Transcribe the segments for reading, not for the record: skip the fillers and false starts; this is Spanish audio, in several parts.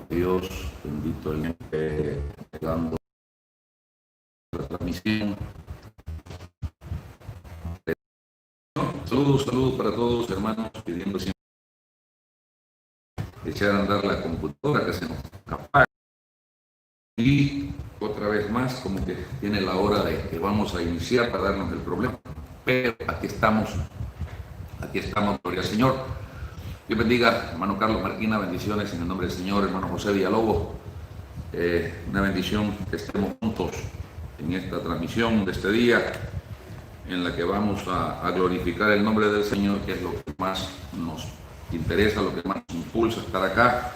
Dios, bendito el dando la transmisión. Saludos para todos, hermanos, pidiendo siempre echar a andar la computadora que se nos apaga. Y otra vez más, como que tiene la hora de que vamos a iniciar para darnos el problema. Pero aquí estamos, gloria al Señor. Dios bendiga, hermano Carlos Marquina, bendiciones en el nombre del Señor, hermano José Villalobos. Una bendición que estemos juntos en esta transmisión de este día, en la que vamos a glorificar el nombre del Señor, que es lo que más nos interesa, lo que más nos impulsa a estar acá.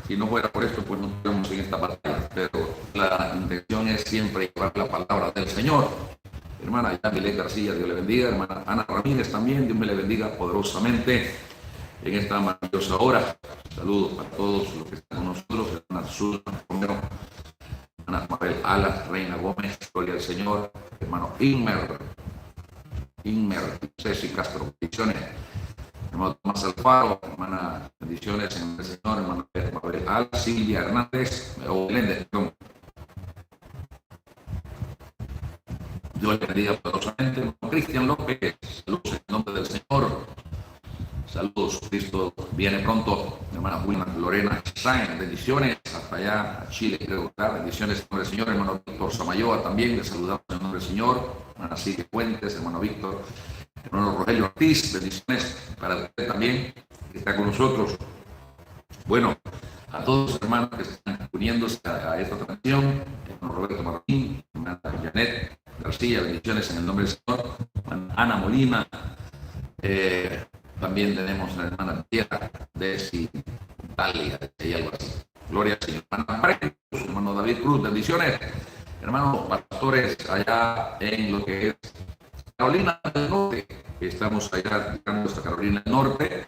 Si no fuera por esto, pues no estaríamos en esta batalla, pero la intención es siempre llevar la palabra del Señor. Hermana Yamile García, Dios le bendiga. Hermana Ana Ramírez también, Dios me le bendiga poderosamente en esta maravillosa hora. Saludos a todos los que están con nosotros, hermana Susan Romero, hermana Mabel Alas, Reina Gómez, gloria al Señor, hermano Inmer, Ceci Castro, bendiciones, hermano Tomás Alfaro, hermana, bendiciones en el Señor, hermano Mabel Alas, Silvia Hernández, o Meléndez, perdón. Dios le bendiga poderosamente, hermano Cristian López, saludos en el nombre del Señor. Saludos, Cristo viene pronto. Hermana Wilma Lorena Sáenz, bendiciones hasta allá, a Chile, creo que está. Bendiciones en nombre del Señor. Hermano Víctor Samayoa también, le saludamos en nombre del Señor. Hermana Silvia Fuentes, hermano Víctor, hermano Rogelio Ortiz, bendiciones para usted también, que está con nosotros. Bueno, a todos los hermanos que están uniéndose a esta transmisión, hermano Roberto Martín, hermana Janet García, bendiciones en el nombre del Señor. Hermana Ana Molina, también tenemos a la hermana Tierra de Italia, y algo así. Gloria al Señor. Hermano David Cruz, bendiciones. Hermanos pastores allá en lo que es Carolina del Norte. Estamos allá llegando hasta Carolina del Norte.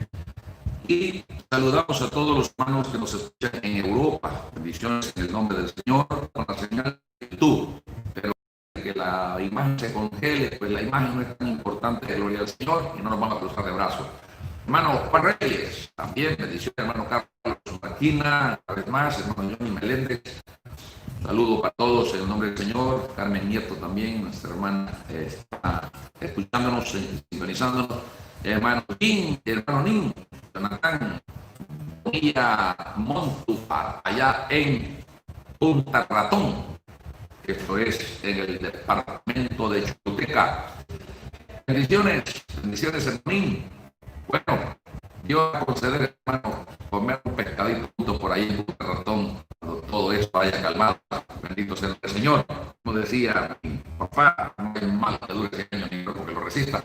Y saludamos a todos los hermanos que nos escuchan en Europa. Bendiciones en el nombre del Señor, con la señal de YouTube. Pero que la imagen se congele, pues la imagen no es tan importante, gloria al Señor, y no nos vamos a cruzar de brazos. Hermano Juan Reyes, también bendiciones, hermano Carlos Marquina, una vez más, hermano Johnny Meléndez, saludos para todos en el nombre del Señor. Carmen Nieto también, nuestra hermana, está escuchándonos, sintonizándonos. Hermano Nin, Jonathan Bonilla Montúfar, allá en Punta Ratón. Esto es en el departamento de Choluteca. Bendiciones, hermanín. Bueno, Dios va a conceder, hermano, comer un pescadito junto por ahí en Punta Ratón, cuando todo esto haya calmado. Bendito sea el Señor. Como decía mi papá, no hay mal que dure 100 años ni cuerpo que lo resista.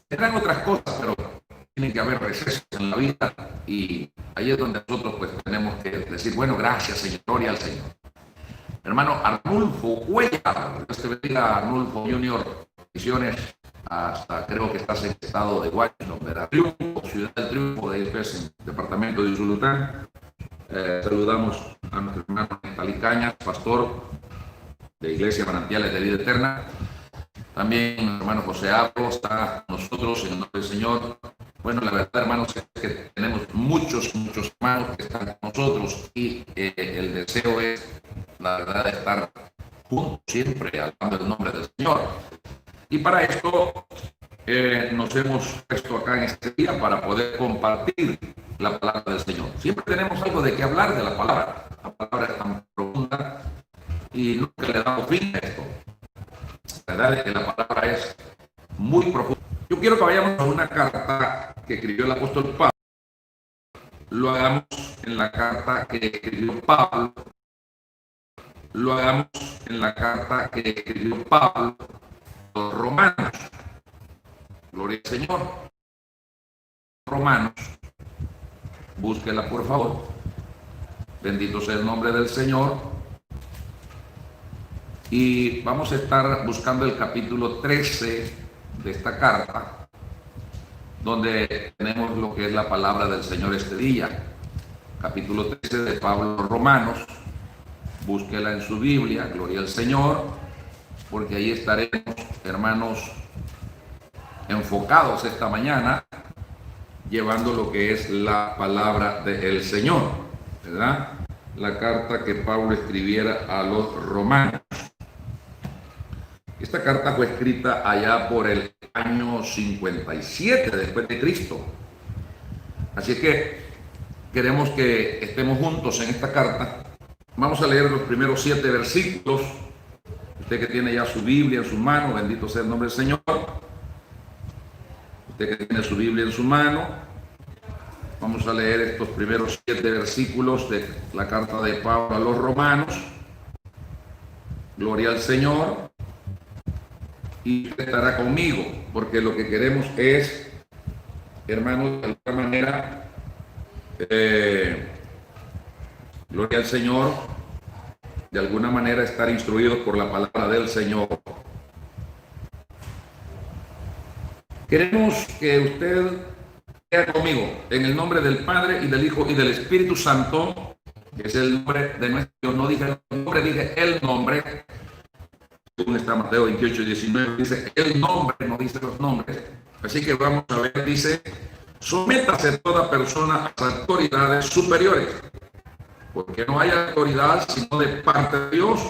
Tendrán otras cosas, pero tienen que haber recesos en la vida, y ahí es donde nosotros pues tenemos que decir, bueno, gracias Señor, gloria al Señor. Hermano Arnulfo Cuellar, Dios te bendiga, Arnulfo Junior, bendiciones, hasta creo que estás en el estado de Washington, ¿verdad? Triunfo, Ciudad del Triunfo, de ahí pues, en el departamento de Usulután. Saludamos a nuestro hermano Néstor Cañas, pastor de Iglesia Manantiales de Vida Eterna. También el hermano José Abro está con nosotros en el nombre del Señor. Bueno, la verdad, hermanos, es que tenemos muchos hermanos que están con nosotros, y el deseo es, la verdad, de estar juntos siempre hablando el nombre del Señor. Y para esto nos hemos puesto acá en este día para poder compartir la palabra del Señor. Siempre tenemos algo de qué hablar de la palabra. La palabra es tan profunda y nunca le damos fin a esto. La verdad es que la palabra es muy profunda. Yo quiero que vayamos a una carta que escribió el apóstol Pablo. Lo hagamos en la carta que escribió Pablo. Lo hagamos en la carta que escribió Pablo a los Romanos. Gloria al Señor. Romanos. Búsquela, por favor. Bendito sea el nombre del Señor. Y vamos a estar buscando el capítulo 13 de esta carta, donde tenemos lo que es la palabra del Señor este día. Capítulo 13 de Pablo Romanos. Búsquela en su Biblia, gloria al Señor, porque ahí estaremos, hermanos, enfocados esta mañana, llevando lo que es la palabra del Señor, ¿verdad? La carta que Pablo escribiera a los romanos. Esta carta fue escrita allá por el año 57 después de Cristo. Así que queremos que estemos juntos en esta carta. Vamos a leer los primeros 7 versículos. Usted que tiene ya su Biblia en su mano, bendito sea el nombre del Señor. Usted que tiene su Biblia en su mano, vamos a leer estos primeros 7 versículos de la carta de Pablo a los romanos. Gloria al Señor. Y estará conmigo, porque lo que queremos es, hermanos, de alguna manera, gloria al Señor, de alguna manera estar instruidos por la palabra del Señor. Queremos que usted sea conmigo en el nombre del Padre y del Hijo y del Espíritu Santo, que es el nombre de nuestro Dios. No dije el nombre, dije el nombre. Según está Mateo 28 y 19, dice el nombre, no dice los nombres. Así que vamos a ver, dice: sométase toda persona a las autoridades superiores, porque no hay autoridad sino de parte de Dios,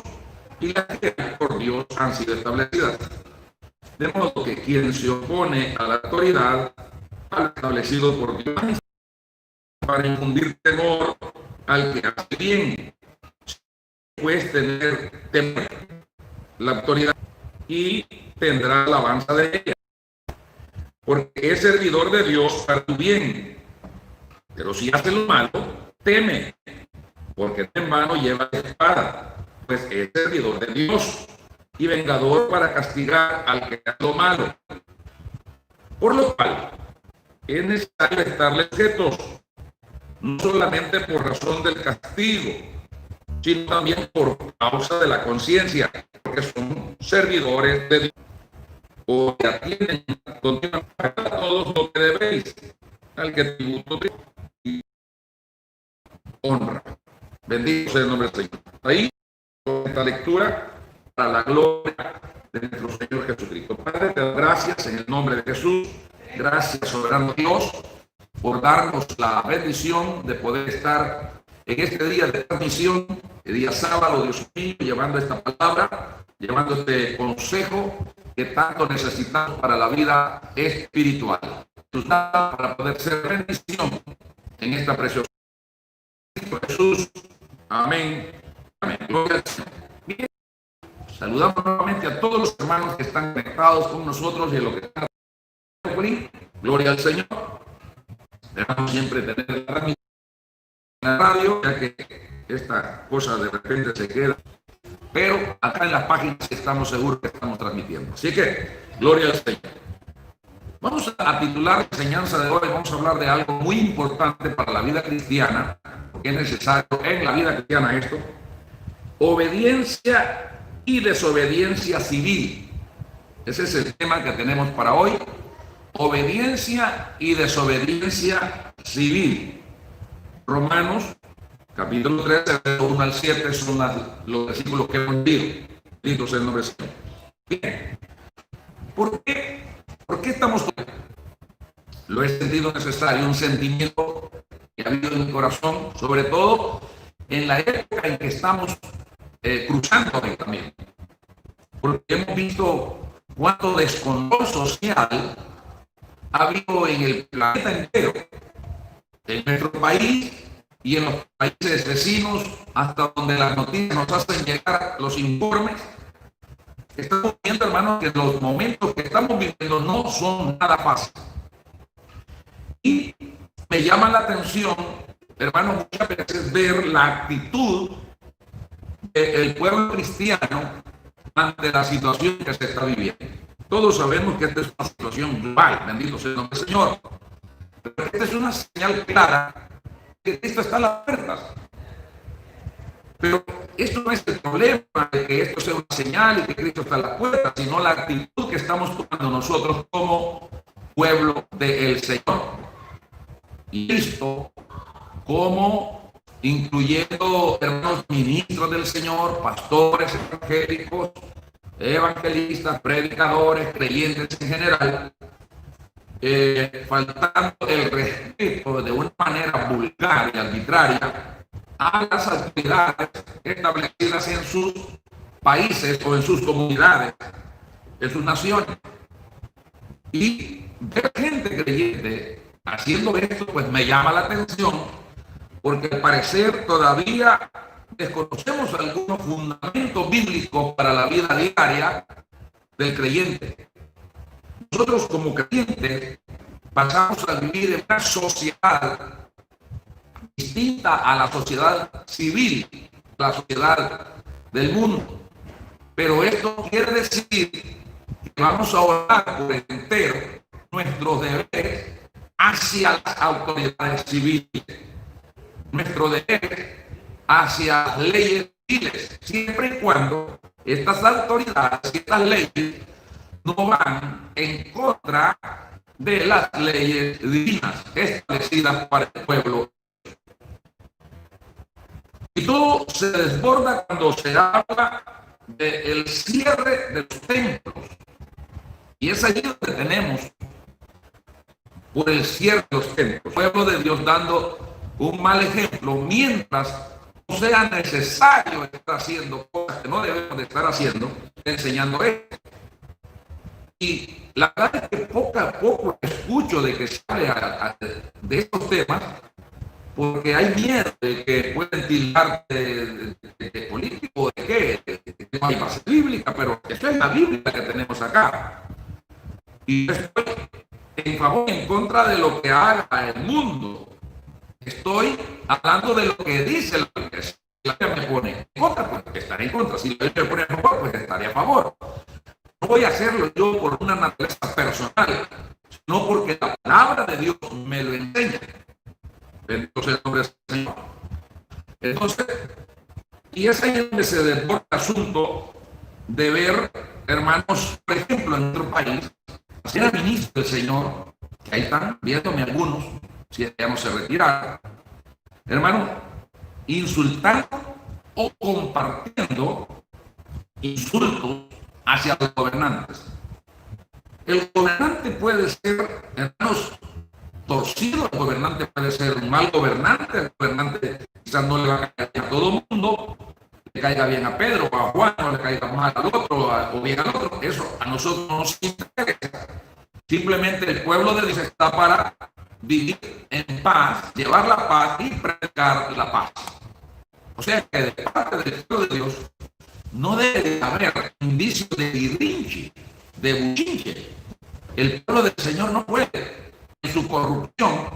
y las que por Dios han sido establecidas. De modo que quien se opone a la autoridad ha establecido por Dios para infundir temor al que hace bien, pues tener temor la autoridad y tendrá alabanza de ella, porque es servidor de Dios para tu bien. Pero si hace lo malo, teme, porque en mano lleva la espada, pues es servidor de Dios y vengador para castigar al que hace lo malo. Por lo cual es necesario estarle sujetos, no solamente por razón del castigo, sino también por causa de la conciencia, porque son servidores de Dios, o que atienden continuamente a todos lo que debéis, al que tributo y honra. Bendito sea el nombre del Señor. Ahí, con esta lectura, para la gloria de nuestro Señor Jesucristo. Padre, te doy gracias en el nombre de Jesús. Gracias, soberano Dios, por darnos la bendición de poder estar en este día de transmisión, el día sábado, Dios mío, llevando esta palabra, llevando este consejo que tanto necesitamos para la vida espiritual. Para poder ser bendición en esta preciosa Jesús. Amén. Amén. Gloria al Señor. Bien. Saludamos nuevamente a todos los hermanos que están conectados con nosotros y a los que están. Gloria al Señor. Debemos siempre tener la radio, ya que esta cosa de repente se queda, pero acá en las páginas estamos seguros que estamos transmitiendo. Así que, gloria al Señor. Vamos a titular la enseñanza de hoy, vamos a hablar de algo muy importante para la vida cristiana, porque es necesario en la vida cristiana esto: obediencia y desobediencia civil. Ese es el tema que tenemos para hoy: obediencia y desobediencia civil. Romanos, capítulo 13, del 1 al 7, son los versículos que hemos leído. Bendito sea el nombre del Señor. Bien. ¿Por qué estamos? Lo he sentido necesario, un sentimiento que ha habido en mi corazón, sobre todo en la época en que estamos cruzando hoy también. Porque hemos visto cuánto descontrol social ha habido en el planeta entero, en nuestro país y en los países vecinos, hasta donde las noticias nos hacen llegar los informes. Estamos viendo, hermanos, que los momentos que estamos viviendo no son nada fáciles. Y me llama la atención, hermanos, muchas veces ver la actitud del pueblo cristiano ante la situación que se está viviendo. Todos sabemos que esta es una situación global, bendito sea el nombre del Señor. Pero esta es una señal clara que Cristo está a las puertas. Pero esto no es el problema de que esto sea una señal y que Cristo está a las puertas, sino la actitud que estamos tomando nosotros como pueblo del Señor. Y esto, como incluyendo hermanos ministros del Señor, pastores evangélicos, evangelistas, predicadores, creyentes en general, faltando el respeto de una manera vulgar y arbitraria a las autoridades establecidas en sus países o en sus comunidades, en sus naciones. Y ver gente creyente haciendo esto, pues me llama la atención, porque al parecer todavía desconocemos algunos fundamentos bíblicos para la vida diaria del creyente. Nosotros como creyentes pasamos a vivir en una sociedad distinta a la sociedad civil, la sociedad del mundo. Pero esto quiere decir que vamos a orar por entero nuestros deberes hacia las autoridades civiles, nuestro deber hacia las leyes civiles, siempre y cuando estas autoridades y estas leyes no van en contra de las leyes divinas establecidas para el pueblo. Y todo se desborda cuando se habla del cierre de los templos. Y es allí donde tenemos por el cierre de los templos, el pueblo de Dios dando un mal ejemplo, mientras no sea necesario estar haciendo cosas que no debemos de estar haciendo, enseñando esto. Y la verdad es que poco a poco escucho de que se hable de estos temas, porque hay miedo de que pueden tildar de político, de que no hay base bíblica, pero esto es la Biblia que tenemos acá. Y estoy en favor, en contra de lo que haga el mundo. Estoy hablando de lo que dice la Biblia. Si la Biblia me pone en contra, pues estaré en contra. Si la Biblia me pone a favor, pues estaré a favor. No voy a hacerlo yo por una naturaleza personal, sino porque la palabra de Dios me lo enseña. Entonces el nombre del Señor. Entonces, y es ahí donde se desborda el asunto de ver, hermanos, por ejemplo, en nuestro país, era ministro del Señor, que ahí están viéndome algunos, si ya no se retiraron, hermano, insultando o compartiendo insultos hacia los gobernantes. El gobernante puede ser, hermanos, torcido, el gobernante puede ser un mal gobernante, el gobernante quizás no le va a caer a todo el mundo, le caiga bien a Pedro o a Juan, no le caiga mal al otro o bien al otro, eso a nosotros no nos interesa. Simplemente el pueblo de Dios está para vivir en paz, llevar la paz y predicar la paz. O sea que de parte del pueblo de Dios no debe haber indicios de birrinche, de buchinche. El pueblo del Señor no puede en su corrupción,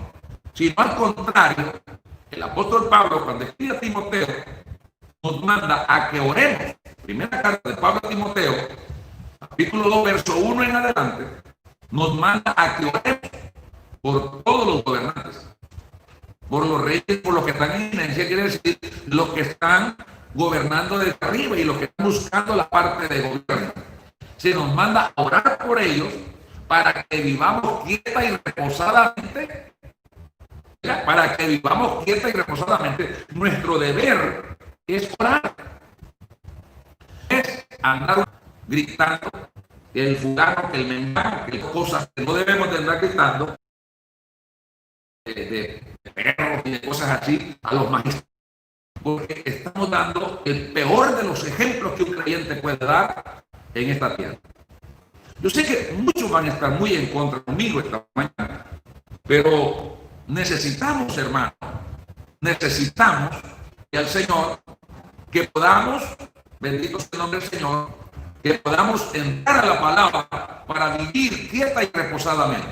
sino al contrario, el apóstol Pablo, cuando escribe a Timoteo, nos manda a que oremos. Primera carta de Pablo a Timoteo, capítulo 2, verso 1 en adelante, nos manda a que oremos por todos los gobernantes, por los reyes, por los que están en eminencia, quiere decir los que están gobernando desde arriba y los que están buscando la parte de gobierno. Se nos manda a orar por ellos para que vivamos quieta y reposadamente. Para que vivamos quieta y reposadamente. Nuestro deber es orar. Es andar gritando que el fulano, que el mengano, que cosas que no debemos de andar gritando de perros y de cosas así a los magistrados. Porque estamos dando el peor de los ejemplos que un creyente puede dar en esta tierra. Yo sé que muchos van a estar muy en contra conmigo esta mañana, pero necesitamos, hermanos, necesitamos que al Señor, que podamos, bendito sea el nombre del Señor, que podamos entrar a la palabra para vivir quieta y reposadamente,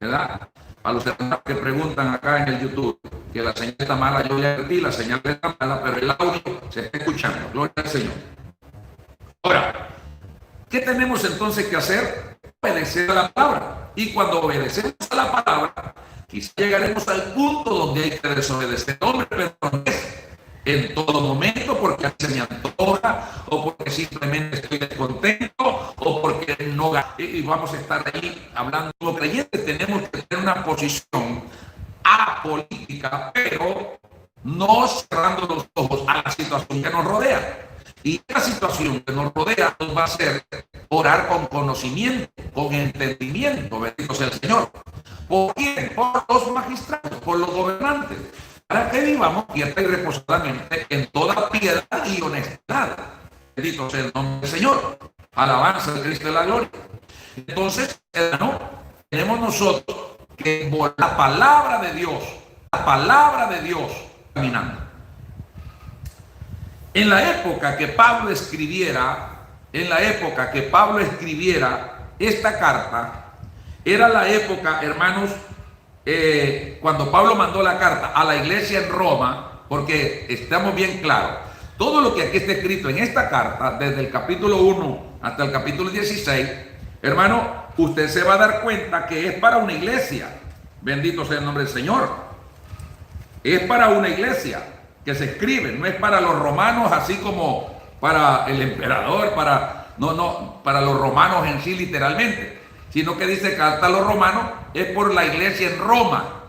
¿verdad? A los hermanos que preguntan acá en el YouTube que la señal está mala, yo ya advertí, la señal está mala, pero el audio se está escuchando. Gloria al Señor. Ahora, ¿qué tenemos entonces que hacer? Obedecer a la palabra. Y cuando obedecemos a la palabra, quizá llegaremos al punto donde hay que desobedecer. Hombre, pero no es en todo momento porque se me antoja o porque simplemente estoy descontento o porque no, y vamos a estar ahí hablando como creyentes. Tenemos que tener una posición apolítica, pero no cerrando los ojos a la situación que nos rodea. Y la situación que nos rodea nos va a hacer orar con conocimiento. con entendimiento, bendito sea el Señor. ¿Por quién? Por los magistrados, por los gobernantes, para que vivamos quieta y reposadamente en toda piedad y honestidad. Bendito sea el nombre del Señor. Alabanza al Cristo de la gloria. Entonces, hermano, tenemos nosotros que por la palabra de Dios caminando. En la época que Pablo escribiera esta carta, era la época, hermanos, cuando Pablo mandó la carta a la iglesia en Roma, porque estamos bien claros, todo lo que aquí está escrito en esta carta, desde el capítulo 1 hasta el capítulo 16, hermano, usted se va a dar cuenta que es para una iglesia. Bendito sea el nombre del Señor. Es para una iglesia que se escribe, no es para los romanos, así como para el emperador, para los romanos en sí literalmente, sino que dice carta a los romanos, es por la iglesia en Roma.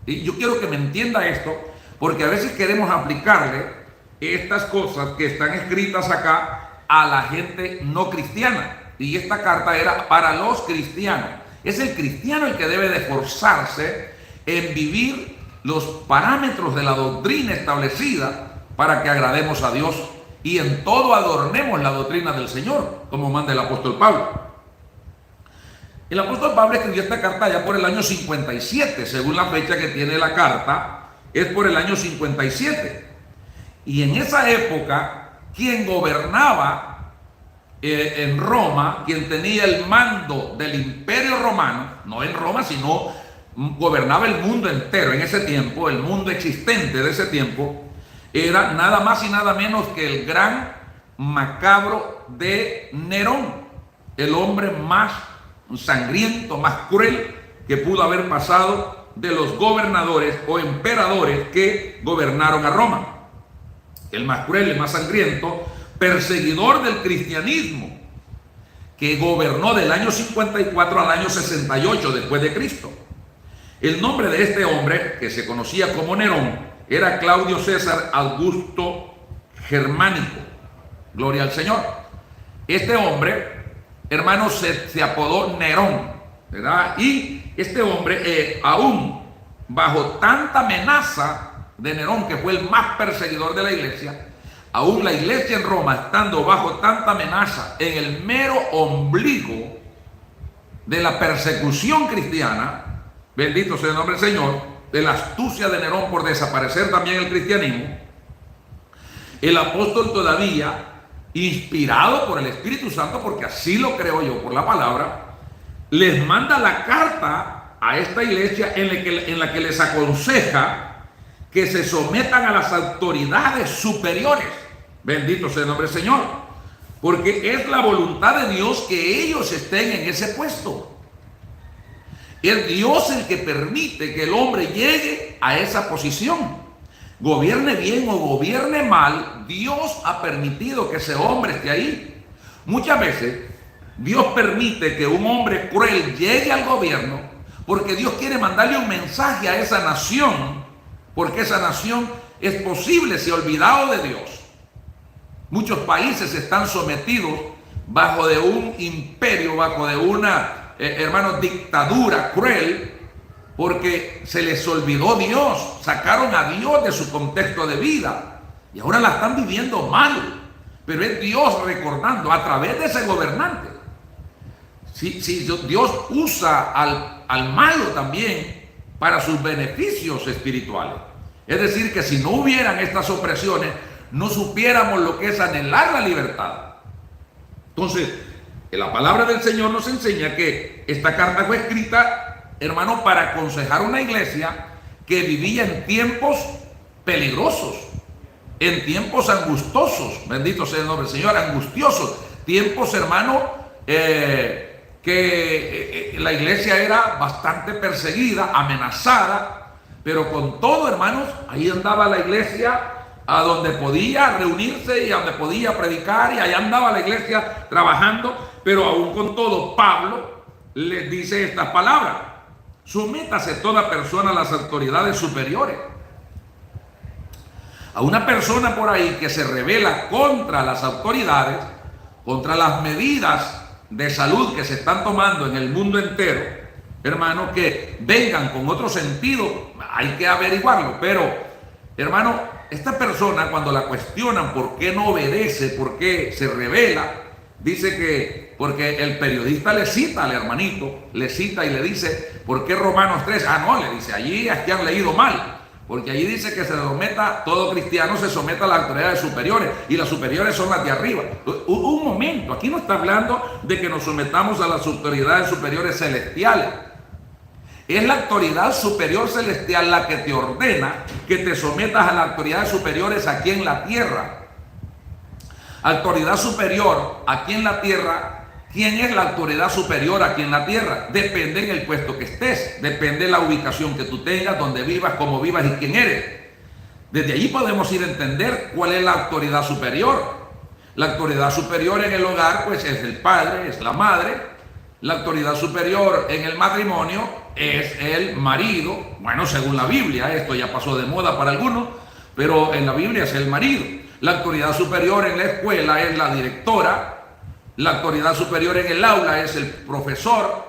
Y yo quiero que me entienda esto, porque a veces queremos aplicarle estas cosas que están escritas acá a la gente no cristiana, y esta carta era para los cristianos. Es el cristiano el que debe de esforzarse en vivir los parámetros de la doctrina establecida para que agrademos a Dios y en todo adornemos la doctrina del Señor, como manda el apóstol Pablo. El apóstol Pablo escribió esta carta ya por el año 57, según la fecha que tiene la carta, es por el año 57. Y en esa época, quien gobernaba en Roma, quien tenía el mando del imperio romano, no en Roma, sino gobernaba el mundo entero en ese tiempo, el mundo existente de ese tiempo, era nada más y nada menos que el gran macabro de Nerón, el hombre más sangriento, más cruel que pudo haber pasado de los gobernadores o emperadores que gobernaron a Roma. El más cruel, el más sangriento, perseguidor del cristianismo, que gobernó del año 54 al año 68 después de Cristo. El nombre de este hombre, que se conocía como Nerón, era Claudio César Augusto Germánico. Gloria al Señor. Este hombre, hermano, se apodó Nerón, ¿verdad? Y este hombre, aún bajo tanta amenaza de Nerón, que fue el más perseguidor de la iglesia, aún la iglesia en Roma, estando bajo tanta amenaza en el mero ombligo de la persecución cristiana, bendito sea el nombre del Señor, de la astucia de Nerón por desaparecer también el cristianismo, el apóstol todavía, inspirado por el Espíritu Santo, porque así lo creo yo por la palabra, les manda la carta a esta iglesia en la que les aconseja que se sometan a las autoridades superiores. Bendito sea el nombre del Señor, porque es la voluntad de Dios que ellos estén en ese puesto. Es Dios el que permite que el hombre llegue a esa posición. Gobierne bien o gobierne mal, Dios ha permitido que ese hombre esté ahí. Muchas veces Dios permite que un hombre cruel llegue al gobierno porque Dios quiere mandarle un mensaje a esa nación, porque esa nación es posible se ha olvidado de Dios. Muchos países están sometidos bajo de un imperio, bajo de una, hermanos, dictadura cruel, porque se les olvidó Dios, sacaron a Dios de su contexto de vida y ahora la están viviendo mal. Pero es Dios recordando a través de ese gobernante. Si Dios usa al malo también para sus beneficios espirituales. Es decir, que si no hubieran estas opresiones, no supiéramos lo que es anhelar la libertad. Entonces, la palabra del Señor nos enseña que esta carta fue escrita, hermano, para aconsejar una iglesia que vivía en tiempos peligrosos, en tiempos angustiosos, bendito sea el nombre del Señor, angustiosos, tiempos, hermano, que la iglesia era bastante perseguida, amenazada, pero con todo, hermanos, ahí andaba la iglesia a donde podía reunirse y a donde podía predicar, y allá andaba la iglesia trabajando, pero aún con todo Pablo les dice estas palabras: sométase toda persona a las autoridades superiores. A una persona por ahí que se rebela contra las autoridades, contra las medidas de salud que se están tomando en el mundo entero, hermano, que vengan con otro sentido, hay que averiguarlo. Pero, hermano, esta persona, cuando la cuestionan por qué no obedece, por qué se revela, dice que porque el periodista le cita al hermanito, le cita y le dice, ¿por qué Romanos 3? Ah, no, le dice, allí es que han leído mal, porque allí dice que se someta, todo cristiano se someta a las autoridades superiores, y las superiores son las de arriba. Un momento, aquí no está hablando de que nos sometamos a las autoridades superiores celestiales. Es la autoridad superior celestial la que te ordena que te sometas a las autoridades superiores aquí en la tierra. Autoridad superior aquí en la tierra. ¿Quién es la autoridad superior aquí en la tierra? Depende en el puesto que estés, depende de la ubicación que tú tengas, donde vivas, cómo vivas y quién eres. Desde allí podemos ir a entender cuál es la autoridad superior. La autoridad superior en el hogar, pues es el padre, es la madre. La autoridad superior en el matrimonio es el marido. Bueno, según la Biblia, esto ya pasó de moda para algunos, pero en la Biblia es el marido. La autoridad superior en la escuela es la directora. La autoridad superior en el aula es el profesor.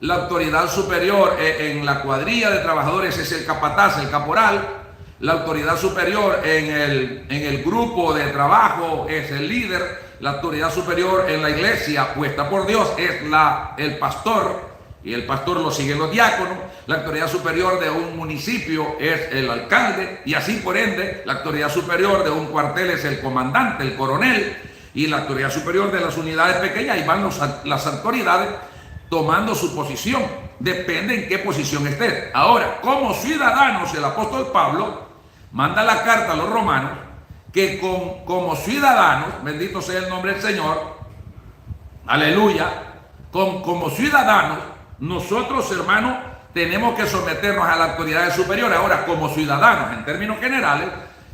La autoridad superior en la cuadrilla de trabajadores es el capataz, el caporal. La autoridad superior en el grupo de trabajo es el líder. La autoridad superior en la iglesia puesta por Dios es el pastor, y el pastor lo siguen los diáconos. La autoridad superior de un municipio es el alcalde, y así por ende la autoridad superior de un cuartel es el comandante, el coronel. Y la autoridad superior de las unidades pequeñas, ahí van las autoridades tomando su posición. Depende en qué posición estés. Ahora, como ciudadanos, el apóstol Pablo manda la carta a los romanos que como ciudadanos, bendito sea el nombre del Señor, aleluya, como ciudadanos, nosotros, hermanos, tenemos que someternos a las autoridades superiores. Ahora, como ciudadanos, en términos generales,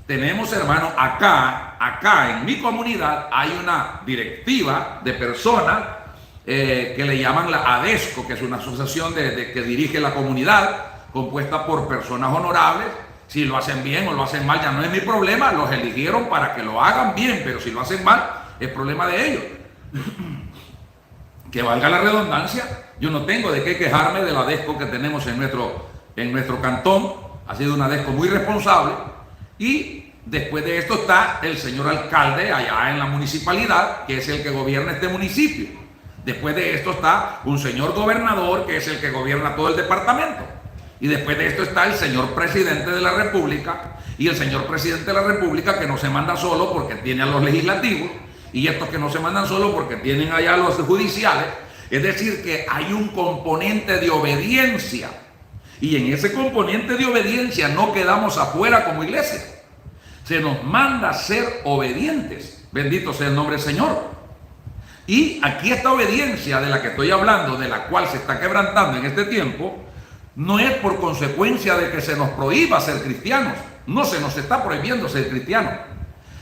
tenemos, hermanos, acá en mi comunidad hay una directiva de personas que le llaman la ADESCO, que es una asociación que dirige la comunidad, compuesta por personas honorables. Si lo hacen bien o lo hacen mal ya no es mi problema, los eligieron para que lo hagan bien, pero si lo hacen mal es problema de ellos. Que valga la redundancia, yo no tengo de qué quejarme de la ADESCO que tenemos en nuestro cantón. Ha sido una ADESCO muy responsable. Y después de esto está el señor alcalde allá en la municipalidad, que es el que gobierna este municipio. Después de esto está un señor gobernador, que es el que gobierna todo el departamento. Y después de esto está el señor presidente de la República, y el señor presidente de la República, que no se manda solo porque tiene a los legislativos, y estos que no se mandan solo porque tienen allá a los judiciales. Es decir, que hay un componente de obediencia. Y en ese componente de obediencia no quedamos afuera como iglesia. Se nos manda ser obedientes. Bendito sea el nombre del Señor. Y aquí esta obediencia de la que estoy hablando, de la cual se está quebrantando en este tiempo, no es por consecuencia de que se nos prohíba ser cristianos. No se nos está prohibiendo ser cristianos.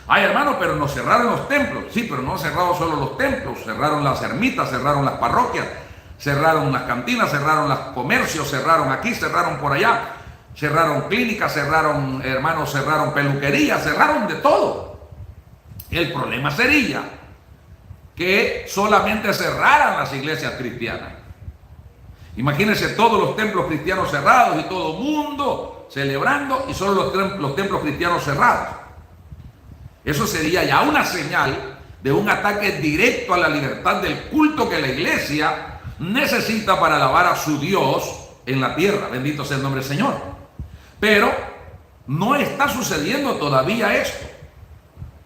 Ay, hermano, pero nos cerraron los templos. Sí, pero no han cerrado solo los templos. Cerraron las ermitas, cerraron las parroquias, cerraron las cantinas, cerraron los comercios, cerraron aquí, cerraron por allá, cerraron clínicas, cerraron, hermanos, cerraron peluquerías, cerraron de todo. El problema sería que solamente cerraran las iglesias cristianas. Imagínense todos los templos cristianos cerrados y todo el mundo celebrando y solo los templos cristianos cerrados. Eso sería ya una señal de un ataque directo a la libertad del culto que la iglesia necesita para alabar a su Dios en la tierra. Bendito sea el nombre del Señor. Pero no está sucediendo todavía esto.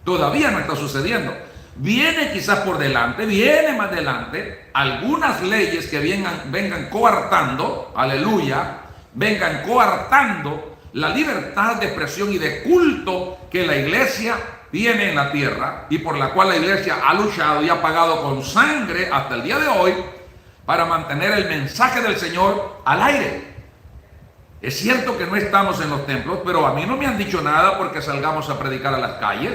Todavía no está sucediendo. Viene quizás por delante, viene más adelante, algunas leyes que vengan coartando, aleluya, vengan coartando la libertad de expresión y de culto que la iglesia tiene en la tierra y por la cual la iglesia ha luchado y ha pagado con sangre hasta el día de hoy para mantener el mensaje del Señor al aire. Es cierto que no estamos en los templos, pero a mí no me han dicho nada porque salgamos a predicar a las calles.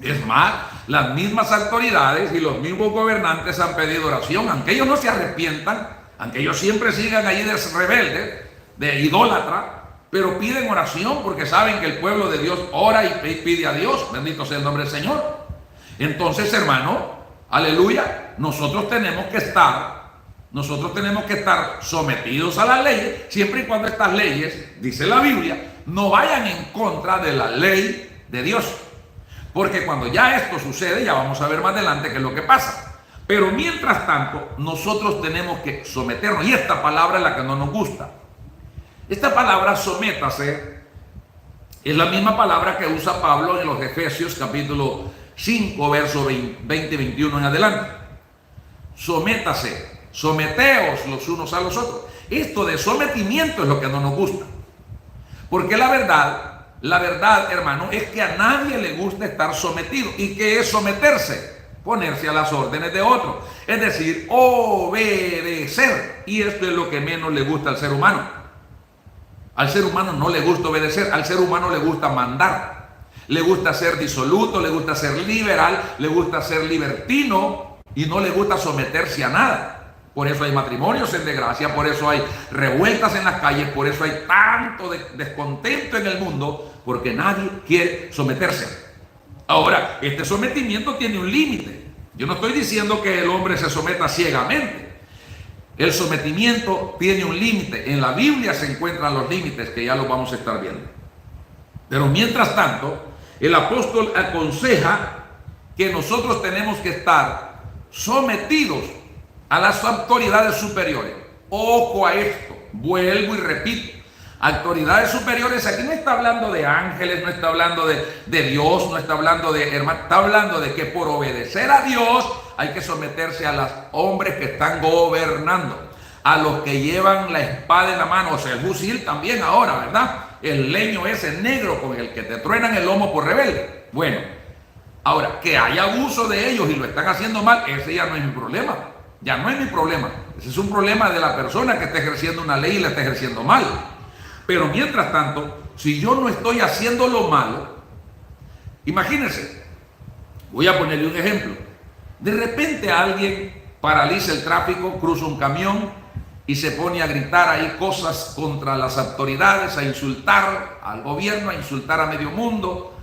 Es más, las mismas autoridades y los mismos gobernantes han pedido oración, aunque ellos no se arrepientan, aunque ellos siempre sigan allí de rebeldes, de idólatra, pero piden oración porque saben que el pueblo de Dios ora y pide a Dios. Bendito sea el nombre del Señor. Entonces, hermano, aleluya, nosotros tenemos que estar sometidos a las leyes, siempre y cuando estas leyes, dice la Biblia, no vayan en contra de la ley de Dios. Porque cuando ya esto sucede, ya vamos a ver más adelante qué es lo que pasa. Pero mientras tanto, nosotros tenemos que someternos. Y esta palabra es la que no nos gusta. Esta palabra sométase es la misma palabra que usa Pablo en los Efesios capítulo 5, verso 20 y 21 en adelante. Sométase, someteos los unos a los otros. Esto de sometimiento es lo que no nos gusta. Porque la verdad, hermano, es que a nadie le gusta estar sometido. ¿Y qué es someterse? Ponerse a las órdenes de otro. Es decir, obedecer. Y esto es lo que menos le gusta al ser humano. Al ser humano no le gusta obedecer. Al ser humano le gusta mandar. Le gusta ser disoluto, le gusta ser liberal, le gusta ser libertino y no le gusta someterse a nada. Por eso hay matrimonios en desgracia, por eso hay revueltas en las calles, por eso hay tanto descontento en el mundo, porque nadie quiere someterse. Ahora, este sometimiento tiene un límite. Yo no estoy diciendo que el hombre se someta ciegamente. El sometimiento tiene un límite. En la Biblia se encuentran los límites, que ya los vamos a estar viendo. Pero mientras tanto, el apóstol aconseja que nosotros tenemos que estar sometidos a las autoridades superiores. Ojo a esto, vuelvo y repito. Autoridades superiores, aquí no está hablando de ángeles, no está hablando de Dios, no está hablando de hermanos, está hablando de que por obedecer a Dios hay que someterse a los hombres que están gobernando, a los que llevan la espada en la mano, o sea, el fusil también ahora, ¿verdad? El leño ese negro con el que te truenan el lomo por rebelde. Bueno, ahora, que hay abuso de ellos y lo están haciendo mal, ese ya no es mi problema. Ya no es mi problema. Ese es un problema de la persona que está ejerciendo una ley y la está ejerciendo mal. Pero mientras tanto, si yo no estoy haciendo lo malo, imagínense, voy a ponerle un ejemplo. De repente alguien paraliza el tráfico, cruza un camión y se pone a gritar ahí cosas contra las autoridades, a insultar al gobierno, a insultar a medio mundo.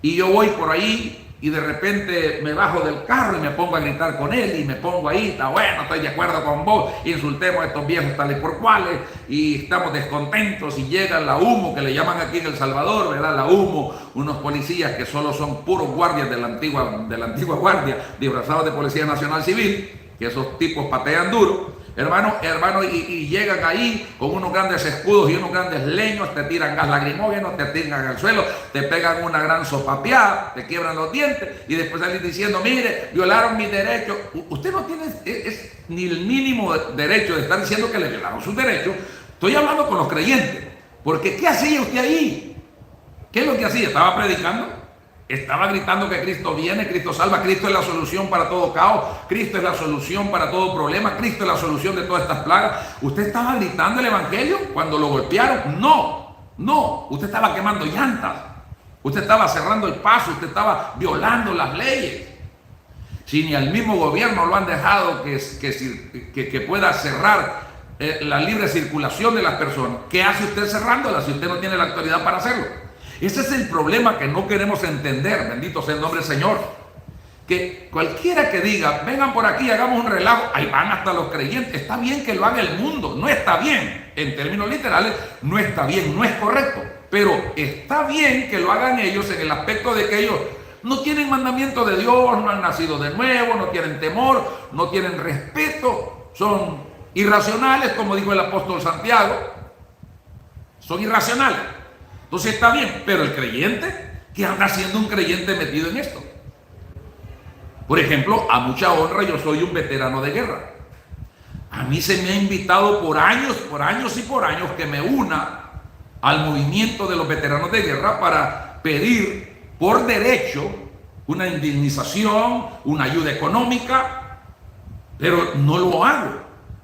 Y yo voy por ahí y de repente me bajo del carro y me pongo a gritar con él y me pongo ahí, está bueno, estoy de acuerdo con vos, insultemos a estos viejos tales por cuales y estamos descontentos y llega la humo, que le llaman aquí en El Salvador, ¿verdad? La humo, unos policías que solo son puros guardias de la antigua guardia, disfrazados de Policía Nacional Civil, que esos tipos patean duro. Hermano, y llegan ahí con unos grandes escudos y unos grandes leños, te tiran gas lacrimógeno, te tiran al suelo, te pegan una gran sopapeada, te quiebran los dientes y después salen diciendo, mire, violaron mis derechos. Usted no tiene ni el mínimo derecho de estar diciendo que le violaron sus derechos. Estoy hablando con los creyentes, porque ¿qué hacía usted ahí? ¿Qué es lo que hacía? ¿Estaba predicando? Estaba gritando que Cristo viene, Cristo salva, Cristo es la solución para todo caos, Cristo es la solución para todo problema, Cristo es la solución de todas estas plagas. ¿Usted estaba gritando el evangelio cuando lo golpearon? No, usted estaba quemando llantas, usted estaba cerrando el paso, usted estaba violando las leyes. Si ni al mismo gobierno lo han dejado que pueda cerrar la libre circulación de las personas, ¿qué hace usted cerrándola si usted no tiene la autoridad para hacerlo? Ese es el problema que no queremos entender, bendito sea el nombre del Señor. Que cualquiera que diga, vengan por aquí, hagamos un relajo, ahí van hasta los creyentes. Está bien que lo haga el mundo, no está bien, en términos literales, no está bien, no es correcto. Pero está bien que lo hagan ellos en el aspecto de que ellos no tienen mandamiento de Dios, no han nacido de nuevo, no tienen temor, no tienen respeto, son irracionales, como dijo el apóstol Santiago, son irracionales. Entonces está bien, pero el creyente, ¿qué anda siendo un creyente metido en esto? Por ejemplo, a mucha honra, yo soy un veterano de guerra. A mí se me ha invitado por años que me una al movimiento de los veteranos de guerra para pedir por derecho una indemnización, una ayuda económica, pero no lo hago,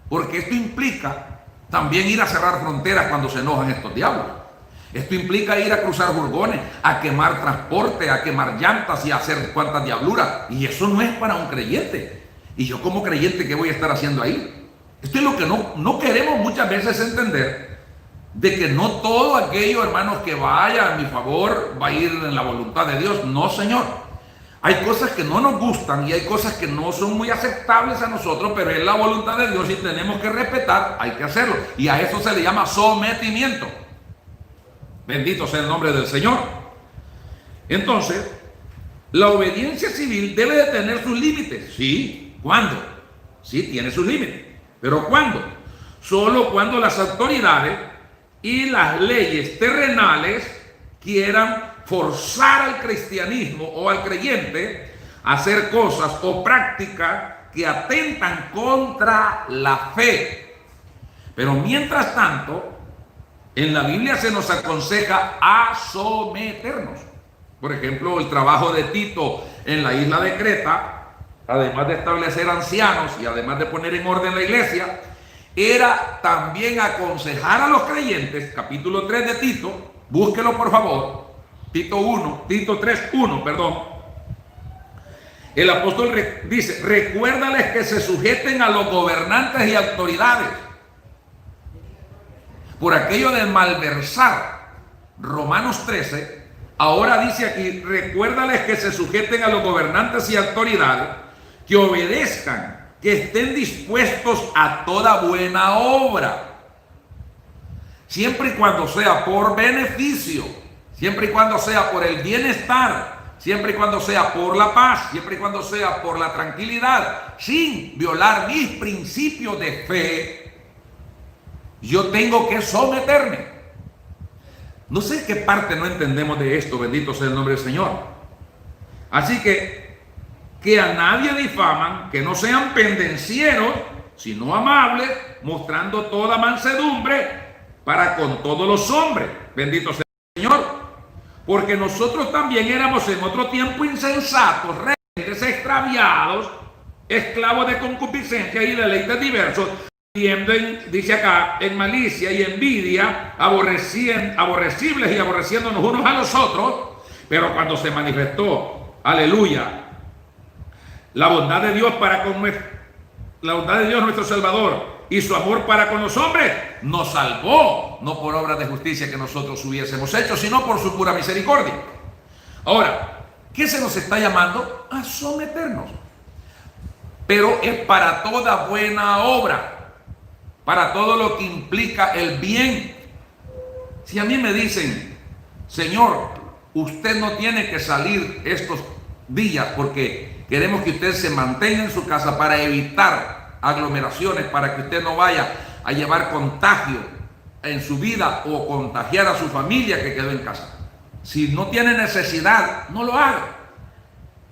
porque esto implica también ir a cerrar fronteras cuando se enojan estos diablos. Esto implica ir a cruzar furgones, a quemar transporte, a quemar llantas y a hacer cuantas diabluras. Y eso no es para un creyente. Y yo como creyente, ¿qué voy a estar haciendo ahí? Esto es lo que no queremos muchas veces entender, de que no todo aquello, hermanos, que vaya a mi favor va a ir en la voluntad de Dios. No, Señor. Hay cosas que no nos gustan y hay cosas que no son muy aceptables a nosotros, pero es la voluntad de Dios y tenemos que respetar, hay que hacerlo. Y a eso se le llama sometimiento. Bendito sea el nombre del Señor. Entonces, la obediencia civil debe de tener sus límites. Sí, ¿cuándo? Sí, tiene sus límites. ¿Pero cuándo? Solo cuando las autoridades y las leyes terrenales quieran forzar al cristianismo o al creyente a hacer cosas o prácticas que atentan contra la fe. Pero mientras tanto, en la Biblia se nos aconseja a someternos. Por ejemplo, el trabajo de Tito en la isla de Creta, además de establecer ancianos y además de poner en orden la iglesia, era también aconsejar a los creyentes, capítulo 3 de Tito, búsquelo por favor, Tito 3:1, perdón. El apóstol dice, recuérdales que se sujeten a los gobernantes y autoridades por aquello de malversar. Romanos 13, ahora dice aquí, recuérdales que se sujeten a los gobernantes y autoridades, que obedezcan, que estén dispuestos a toda buena obra, siempre y cuando sea por beneficio, siempre y cuando sea por el bienestar, siempre y cuando sea por la paz, siempre y cuando sea por la tranquilidad, sin violar mis principios de fe. Yo tengo que someterme. No sé qué parte no entendemos de esto, bendito sea el nombre del Señor. Así que a nadie difaman, que no sean pendencieros, sino amables, mostrando toda mansedumbre para con todos los hombres. Bendito sea el Señor. Porque nosotros también éramos en otro tiempo insensatos, rebeldes, extraviados, esclavos de concupiscencia y deleites diversos, viviendo dice acá, en malicia y envidia, aborrecibles y aborreciéndonos unos a los otros. Pero cuando se manifestó, aleluya, la bondad de Dios la bondad de Dios nuestro Salvador y su amor para con los hombres, nos salvó, no por obras de justicia que nosotros hubiésemos hecho, sino por su pura misericordia. Ahora, ¿qué se nos está llamando? A someternos. Pero es para toda buena obra, para todo lo que implica el bien. Si a mí me dicen, Señor, usted no tiene que salir estos días porque queremos que usted se mantenga en su casa para evitar aglomeraciones, para que usted no vaya a llevar contagio en su vida o contagiar a su familia que quedó en casa. Si no tiene necesidad, no lo haga.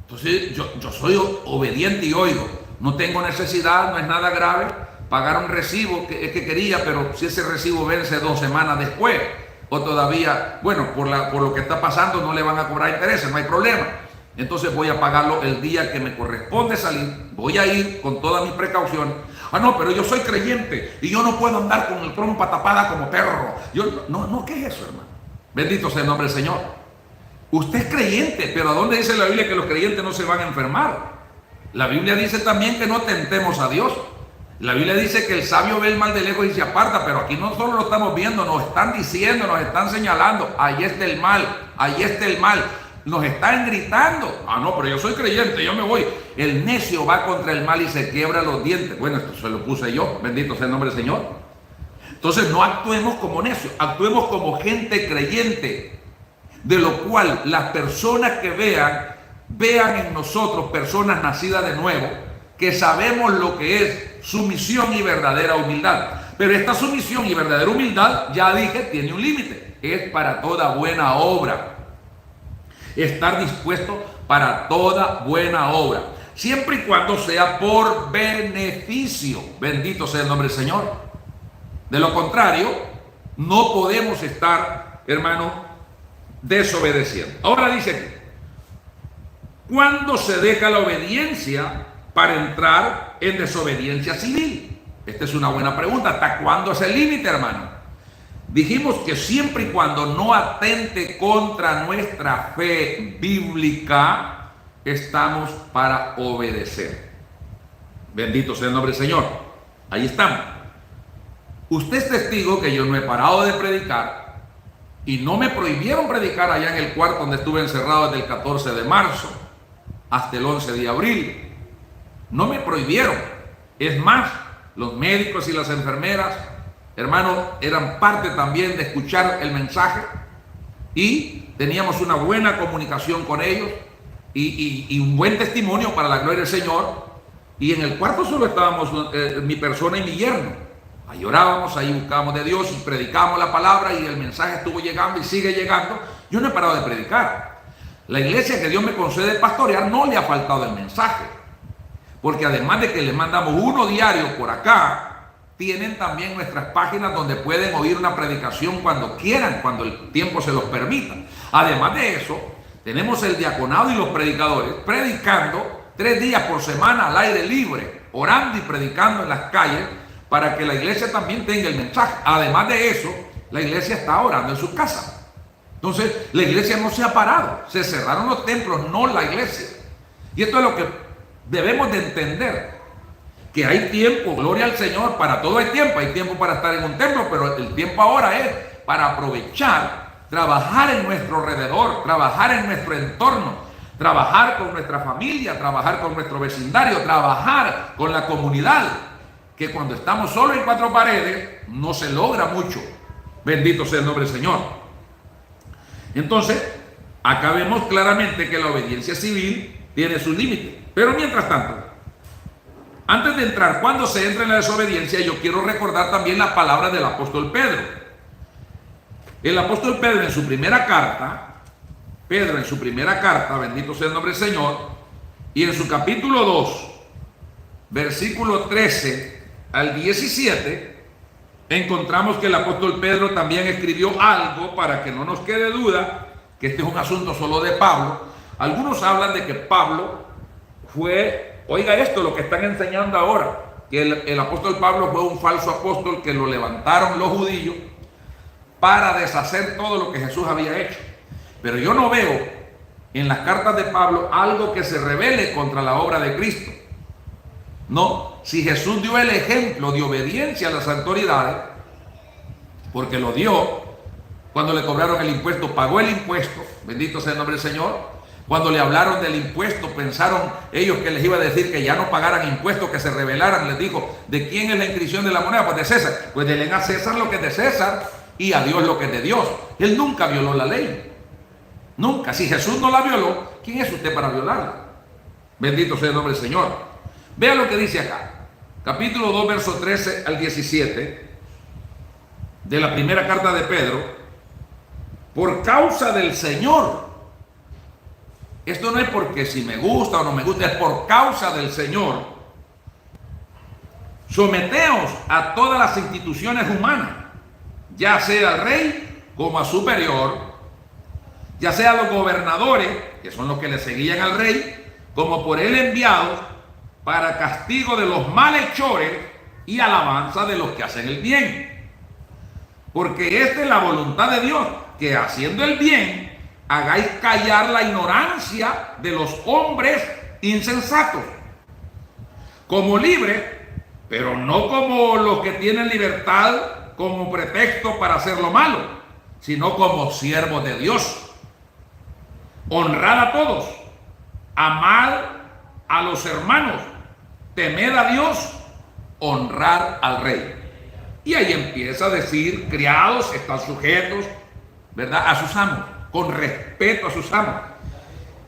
Entonces yo soy obediente y oigo. No tengo necesidad, no es nada grave. Pagar un recibo que quería, pero si ese recibo vence 2 semanas después, o todavía, bueno, por lo que está pasando no le van a cobrar intereses, no hay problema. Entonces voy a pagarlo el día que me corresponde salir, voy a ir con todas mis precauciones. Ah, no, pero yo soy creyente y yo no puedo andar con el trompa tapada como perro. No, ¿qué es eso, hermano? Bendito sea el nombre del Señor. Usted es creyente, pero ¿a dónde dice la Biblia que los creyentes no se van a enfermar? La Biblia dice también que no tentemos a Dios. La Biblia dice que el sabio ve el mal de lejos y se aparta, pero aquí no solo lo estamos viendo, nos están diciendo, nos están señalando, ahí está el mal, ahí está el mal. Nos están gritando. Ah, no, pero yo soy creyente, yo me voy. El necio va contra el mal y se quiebra los dientes. Bueno, esto se lo puse yo, bendito sea el nombre del Señor. Entonces no actuemos como necios, actuemos como gente creyente, de lo cual las personas que vean en nosotros personas nacidas de nuevo, que sabemos lo que es sumisión y verdadera humildad. Pero esta sumisión y verdadera humildad, ya dije, tiene un límite. Es para toda buena obra. Estar dispuesto para toda buena obra, siempre y cuando sea por beneficio. Bendito sea el nombre del Señor. De lo contrario, no podemos estar, hermano, desobedeciendo. Ahora dice, ¿cuándo se deja la obediencia para entrar en desobediencia civil? Esta es una buena pregunta. ¿Hasta cuándo es el límite, hermano? Dijimos que siempre y cuando no atente contra nuestra fe bíblica, estamos para obedecer. Bendito sea el nombre del Señor. Ahí estamos. Usted es testigo que yo no he parado de predicar y no me prohibieron predicar allá en el cuarto donde estuve encerrado desde el 14 de marzo. hasta el 11 de abril. No me prohibieron. Es más, los médicos y las enfermeras, hermanos, eran parte también de escuchar el mensaje y teníamos una buena comunicación con ellos y un buen testimonio para la gloria del Señor. Y en el cuarto solo estábamos mi persona y mi yerno. Ahí orábamos, ahí buscábamos de Dios y predicábamos la palabra y el mensaje estuvo llegando y sigue llegando. Yo no he parado de predicar. La iglesia que Dios me concede pastorear no le ha faltado el mensaje. Porque además de que les mandamos uno diario por acá, tienen también nuestras páginas donde pueden oír una predicación cuando quieran, cuando el tiempo se los permita. Además de eso, tenemos el diaconado y los predicadores predicando 3 días por semana al aire libre, orando y predicando en las calles para que la iglesia también tenga el mensaje. Además de eso, la iglesia está orando en sus casas. Entonces, la iglesia no se ha parado. Se cerraron los templos, no la iglesia. Y esto es lo que debemos de entender, que hay tiempo, gloria al Señor, para todo hay tiempo para estar en un templo, pero el tiempo ahora es para aprovechar, trabajar en nuestro alrededor, trabajar en nuestro entorno, trabajar con nuestra familia, trabajar con nuestro vecindario, trabajar con la comunidad, que cuando estamos solo en 4 paredes no se logra mucho. Bendito sea el nombre del Señor. Entonces, acá vemos claramente que la obediencia civil tiene sus límites. Pero mientras tanto, antes de entrar, cuando se entra en la desobediencia, yo quiero recordar también las palabras del apóstol Pedro. El apóstol Pedro en su primera carta, bendito sea el nombre del Señor, y en su capítulo 2, versículo 13 al 17, encontramos que el apóstol Pedro también escribió algo para que no nos quede duda que este es un asunto solo de Pablo. Algunos hablan de que Pablo fue, oiga esto, lo que están enseñando ahora, que el apóstol Pablo fue un falso apóstol que lo levantaron los judíos para deshacer todo lo que Jesús había hecho. Pero yo no veo en las cartas de Pablo algo que se rebele contra la obra de Cristo. No, si Jesús dio el ejemplo de obediencia a las autoridades, porque lo dio, cuando le cobraron el impuesto, pagó el impuesto, bendito sea el nombre del Señor. Cuando le hablaron del impuesto, pensaron ellos que les iba a decir que ya no pagaran impuestos, que se rebelaran. Les dijo, ¿de quién es la inscripción de la moneda? Pues de César. Pues denle a César lo que es de César y a Dios lo que es de Dios. Él nunca violó la ley. Nunca. Si Jesús no la violó, ¿quién es usted para violarla? Bendito sea el nombre del Señor. Vea lo que dice acá. Capítulo 2, verso 13 al 17 de la primera carta de Pedro. Por causa del Señor. Esto no es porque si me gusta o no me gusta, es por causa del Señor. Someteos a todas las instituciones humanas, ya sea al rey como a superior, ya sea a los gobernadores, que son los que le seguían al rey, como por él enviados para castigo de los malhechores y alabanza de los que hacen el bien. Porque esta es la voluntad de Dios, que haciendo el bien hagáis callar la ignorancia de los hombres insensatos, como libres, pero no como los que tienen libertad como pretexto para hacer lo malo, sino como siervos de Dios. Honrad a todos, amad a los hermanos, temed a Dios, honrad al rey. Y ahí empieza a decir, criados están sujetos, ¿verdad?, a sus amos, con respeto a sus amos,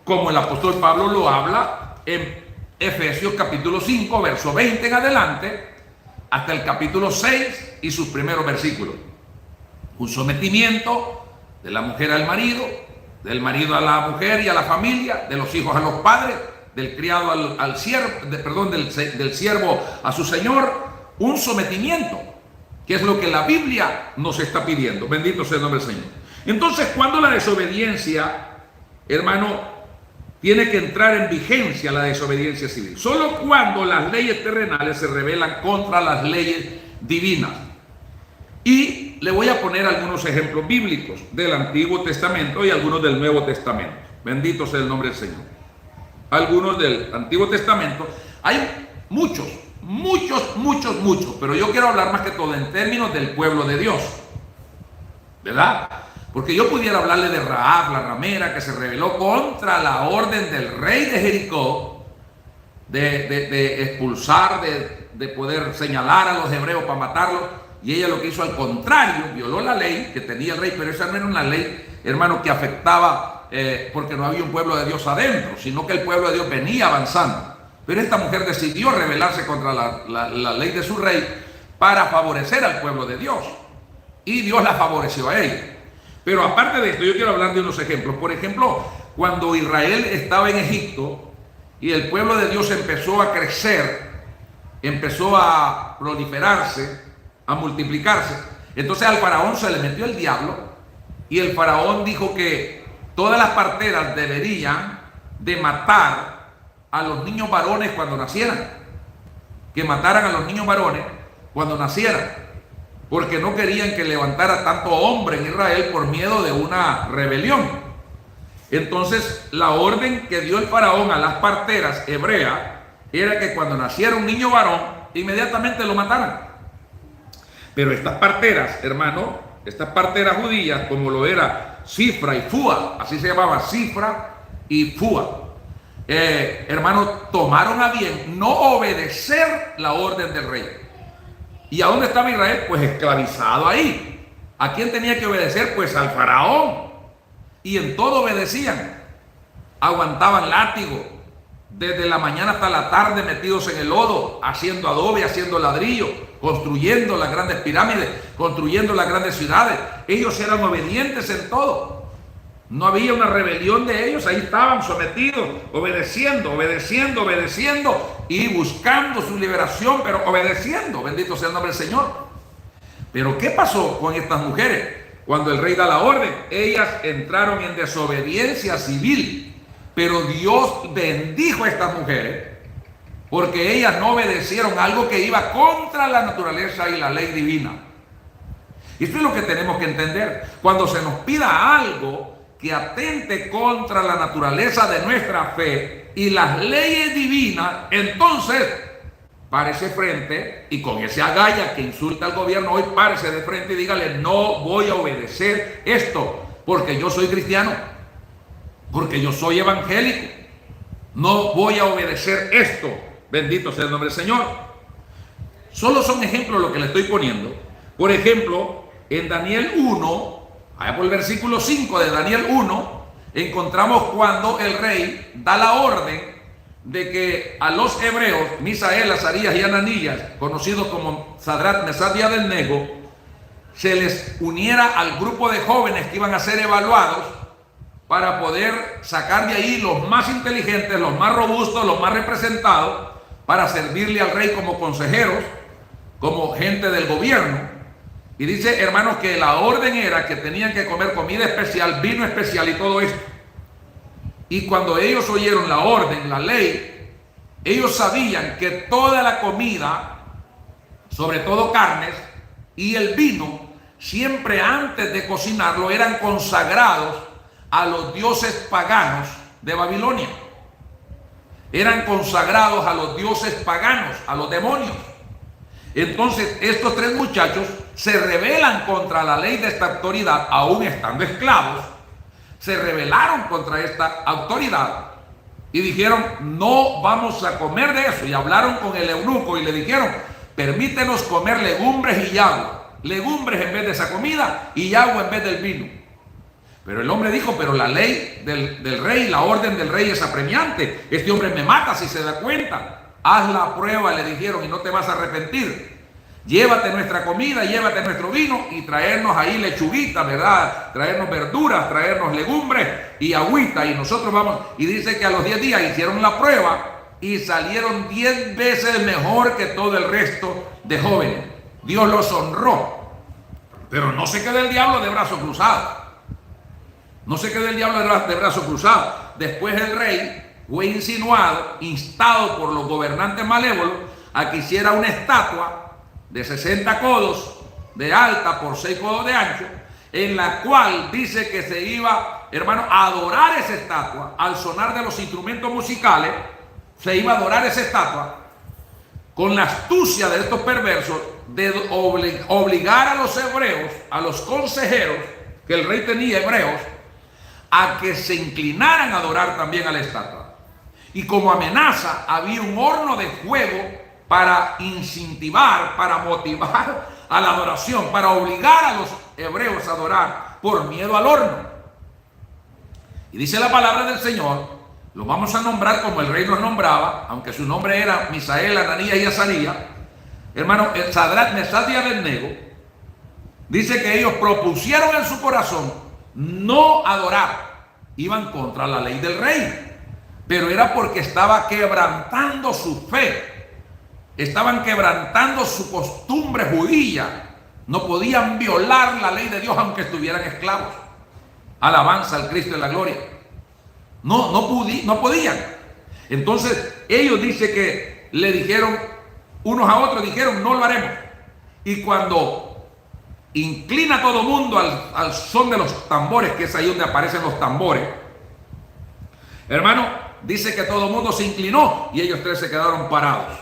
como el apóstol Pablo lo habla en Efesios capítulo 5, verso 20 en adelante, hasta el capítulo 6 y sus primeros versículos. Un sometimiento de la mujer al marido, del marido a la mujer y a la familia, de los hijos a los padres, del criado al siervo, del siervo a su señor, un sometimiento, que es lo que la Biblia nos está pidiendo. Bendito sea el nombre del Señor. Entonces, cuando la desobediencia, hermano, tiene que entrar en vigencia la desobediencia civil, solo cuando las leyes terrenales se rebelan contra las leyes divinas. Y le voy a poner algunos ejemplos bíblicos del Antiguo Testamento y algunos del Nuevo Testamento. Bendito sea el nombre del Señor. Algunos del Antiguo Testamento, hay muchos, pero yo quiero hablar más que todo en términos del pueblo de Dios, ¿verdad? Porque yo pudiera hablarle de Rahab, la ramera, que se rebeló contra la orden del rey de Jericó, de expulsar, de poder señalar a los hebreos para matarlos, y ella lo que hizo al contrario, violó la ley que tenía el rey, pero esa no era una ley, hermano, que afectaba porque no había un pueblo de Dios adentro, sino que el pueblo de Dios venía avanzando. Pero esta mujer decidió rebelarse contra la ley de su rey para favorecer al pueblo de Dios, y Dios la favoreció a ella. Pero aparte de esto, yo quiero hablar de unos ejemplos. Por ejemplo, cuando Israel estaba en Egipto y el pueblo de Dios empezó a crecer, empezó a proliferarse, a multiplicarse, entonces al faraón se le metió el diablo, y el faraón dijo que todas las parteras deberían de matar a los niños varones cuando nacieran, que mataran a los niños varones cuando nacieran, porque no querían que levantara tanto hombre en Israel por miedo de una rebelión. Entonces la orden que dio el faraón a las parteras hebreas era que cuando naciera un niño varón, inmediatamente lo mataran. Pero estas parteras, hermano, estas parteras judías, como lo era Cifra y Fúa, así se llamaba, Cifra y Fúa, hermano, tomaron a bien no obedecer la orden del rey. ¿Y a dónde estaba Israel? Pues esclavizado ahí. ¿A quién tenía que obedecer? Pues al faraón. Y en todo obedecían. Aguantaban látigo desde la mañana hasta la tarde, metidos en el lodo, haciendo adobe, haciendo ladrillo, construyendo las grandes pirámides, construyendo las grandes ciudades. Ellos eran obedientes en todo. No había una rebelión de ellos, ahí estaban sometidos, obedeciendo y buscando su liberación, pero obedeciendo. Bendito sea el nombre del Señor. Pero ¿qué pasó con estas mujeres? Cuando el rey da la orden, ellas entraron en desobediencia civil, pero Dios bendijo a estas mujeres porque ellas no obedecieron algo que iba contra la naturaleza y la ley divina. Y esto es lo que tenemos que entender. Cuando se nos pida algo que atente contra la naturaleza de nuestra fe y las leyes divinas, entonces párese frente, y con ese agalla que insulta al gobierno hoy, párese de frente y dígale: no voy a obedecer esto porque yo soy cristiano, porque yo soy evangélico, no voy a obedecer esto. Bendito sea el nombre del Señor. Solo son ejemplos lo que le estoy poniendo. Por ejemplo, en Daniel 1, allá por el versículo 5 de Daniel 1, encontramos cuando el rey da la orden de que a los hebreos, Misael, Azarías y Ananías, conocidos como Sadrach, Mesach y Abednego, se les uniera al grupo de jóvenes que iban a ser evaluados para poder sacar de ahí los más inteligentes, los más robustos, los más representados, para servirle al rey como consejeros, como gente del gobierno. Y dice, hermanos, que la orden era que tenían que comer comida especial, vino especial y todo esto. Y cuando ellos oyeron la orden, la ley, ellos sabían que toda la comida, sobre todo carnes y el vino, siempre antes de cocinarlo eran consagrados a los dioses paganos de Babilonia. Eran consagrados a los dioses paganos, a los demonios. Entonces estos tres muchachos se rebelan contra la ley de esta autoridad, aún estando esclavos. Se rebelaron contra esta autoridad y dijeron: no vamos a comer de eso. Y hablaron con el eunuco y le dijeron: permítenos comer legumbres y agua, legumbres en vez de esa comida y agua en vez del vino. Pero el hombre dijo: pero la ley del rey, la orden del rey es apremiante, este hombre me mata si se da cuenta. Haz la prueba, le dijeron, y no te vas a arrepentir. Llévate nuestra comida, llévate nuestro vino y traernos ahí lechuguita, ¿verdad? Traernos verduras, traernos legumbres y agüita, y nosotros vamos. Y dice que a los 10 días hicieron la prueba y salieron 10 veces mejor que todo el resto de jóvenes. Dios los honró. Pero no se quedó el diablo de brazo cruzado. No se quedó el diablo de brazo cruzado. Después el rey fue insinuado, instado por los gobernantes malévolos a que hiciera una estatua de 60 codos de alta por 6 codos de ancho, en la cual dice que se iba, hermano, a adorar esa estatua. Al sonar de los instrumentos musicales se iba a adorar esa estatua, con la astucia de estos perversos de obligar a los hebreos, a los consejeros, que el rey tenía hebreos a que se inclinaran a adorar también a la estatua. Y como amenaza había un horno de fuego para incentivar, para motivar a la adoración, para obligar a los hebreos a adorar por miedo al horno. Y dice la palabra del Señor, lo vamos a nombrar como el rey nos nombraba, aunque su nombre era Misael, Ananías y Azarías, hermano, Sadrach, Mesach y Abednego. Dice que ellos propusieron en su corazón no adorar, iban contra la ley del rey, pero era porque estaba quebrantando su fe, estaban quebrantando su costumbre judía, no podían violar la ley de Dios aunque estuvieran esclavos. Alabanza al Cristo de la gloria. No podían. Entonces ellos dice que le dijeron unos a otros, dijeron no lo haremos. Y cuando inclina todo el mundo al son de los tambores, que es ahí donde aparecen los tambores, hermano, dice que todo el mundo se inclinó y ellos tres se quedaron parados.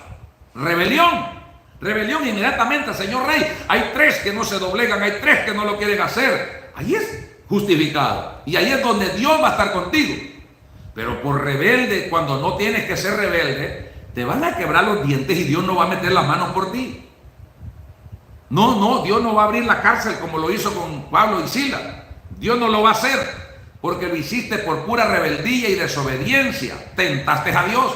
Rebelión, inmediatamente, señor rey. Hay tres que no se doblegan, hay tres que no lo quieren hacer. Ahí es justificado. Y ahí es donde Dios va a estar contigo. Pero por rebelde, cuando no tienes que ser rebelde, te van a quebrar los dientes y Dios no va a meter las manos por ti. No, Dios no va a abrir la cárcel como lo hizo con Pablo y Silas. Dios no lo va a hacer porque lo hiciste por pura rebeldía y desobediencia. Tentaste a Dios.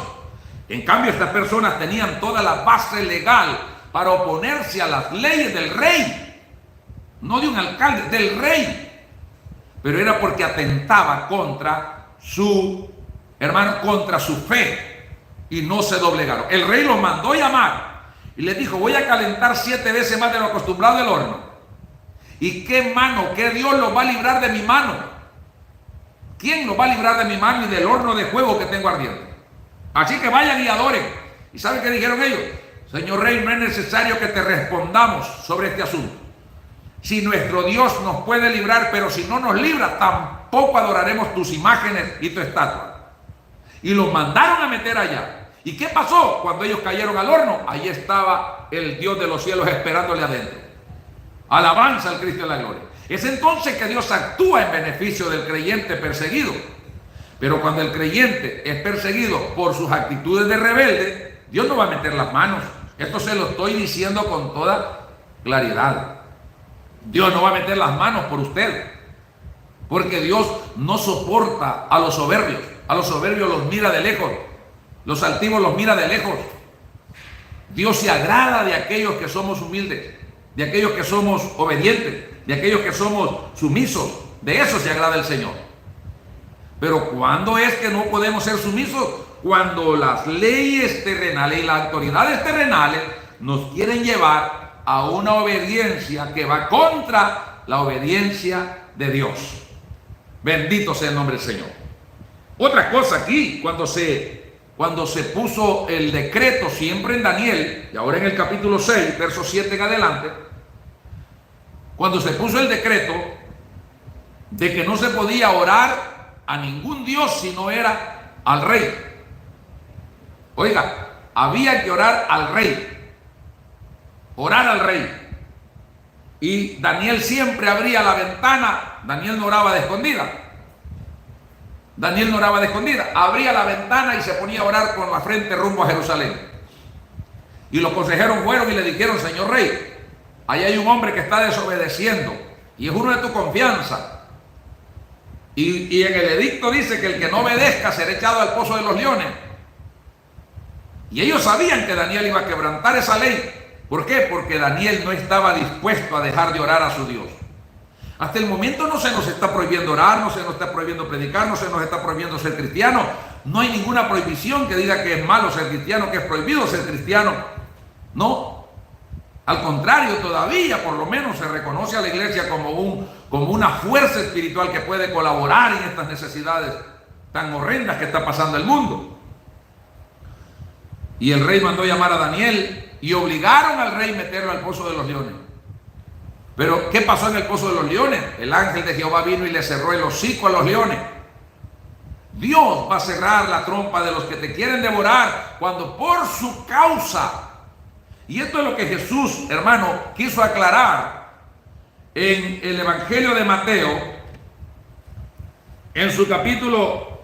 En cambio, estas personas tenían toda la base legal para oponerse a las leyes del rey. No de un alcalde, del rey. Pero era porque atentaba contra su, hermano, contra su fe. Y no se doblegaron. El rey los mandó llamar y les dijo, voy a calentar 7 veces más de lo acostumbrado el horno. ¿Y qué mano, qué Dios los va a librar de mi mano? ¿Quién los va a librar de mi mano y del horno de fuego que tengo ardiente? Así que vayan y adoren. ¿Y saben qué dijeron ellos? Señor rey, no es necesario que te respondamos sobre este asunto. Si nuestro Dios nos puede librar, pero si no nos libra, tampoco adoraremos tus imágenes y tu estatua. Y los mandaron a meter allá. ¿Y qué pasó? Cuando ellos cayeron al horno, ahí estaba el Dios de los cielos esperándole adentro. Alabanza al Cristo de la gloria. Es entonces que Dios actúa en beneficio del creyente perseguido. Pero cuando el creyente es perseguido por sus actitudes de rebelde, Dios no va a meter las manos. Esto se lo estoy diciendo con toda claridad. Dios no va a meter las manos por usted, porque Dios no soporta a los soberbios. A los soberbios los mira de lejos, los altivos los mira de lejos. Dios se agrada de aquellos que somos humildes, de aquellos que somos obedientes, de aquellos que somos sumisos. De eso se agrada el Señor. Pero ¿cuándo es que no podemos ser sumisos? Cuando las leyes terrenales y las autoridades terrenales nos quieren llevar a una obediencia que va contra la obediencia de Dios. Bendito sea el nombre del Señor. Otra cosa aquí, cuando se puso el decreto, siempre en Daniel, y ahora en el capítulo 6, verso 7 en adelante, cuando se puso el decreto de que no se podía orar a ningún Dios si no era al rey. Oiga, había que orar al rey. Orar al rey. Y Daniel siempre abría la ventana. Daniel no oraba de escondida. Daniel no oraba de escondida. Abría la ventana y se ponía a orar con la frente rumbo a Jerusalén. Y los consejeros fueron y le dijeron, señor rey, ahí hay un hombre que está desobedeciendo y es uno de tu confianza. Y en el edicto dice que el que no obedezca será echado al pozo de los leones. Y ellos sabían que Daniel iba a quebrantar esa ley. ¿Por qué? Porque Daniel no estaba dispuesto a dejar de orar a su Dios. Hasta el momento no se nos está prohibiendo orar, no se nos está prohibiendo predicar, no se nos está prohibiendo ser cristiano. No hay ninguna prohibición que diga que es malo ser cristiano, que es prohibido ser cristiano. No. Al contrario, todavía por lo menos se reconoce a la iglesia como una fuerza espiritual que puede colaborar en estas necesidades tan horrendas que está pasando el mundo. Y el rey mandó llamar a Daniel y obligaron al rey a meterlo al pozo de los leones. Pero ¿qué pasó en el pozo de los leones? El ángel de Jehová vino y le cerró el hocico a los leones. Dios va a cerrar la trompa de los que te quieren devorar cuando por su causa. Y esto es lo que Jesús, hermano, quiso aclarar en el Evangelio de Mateo, en su capítulo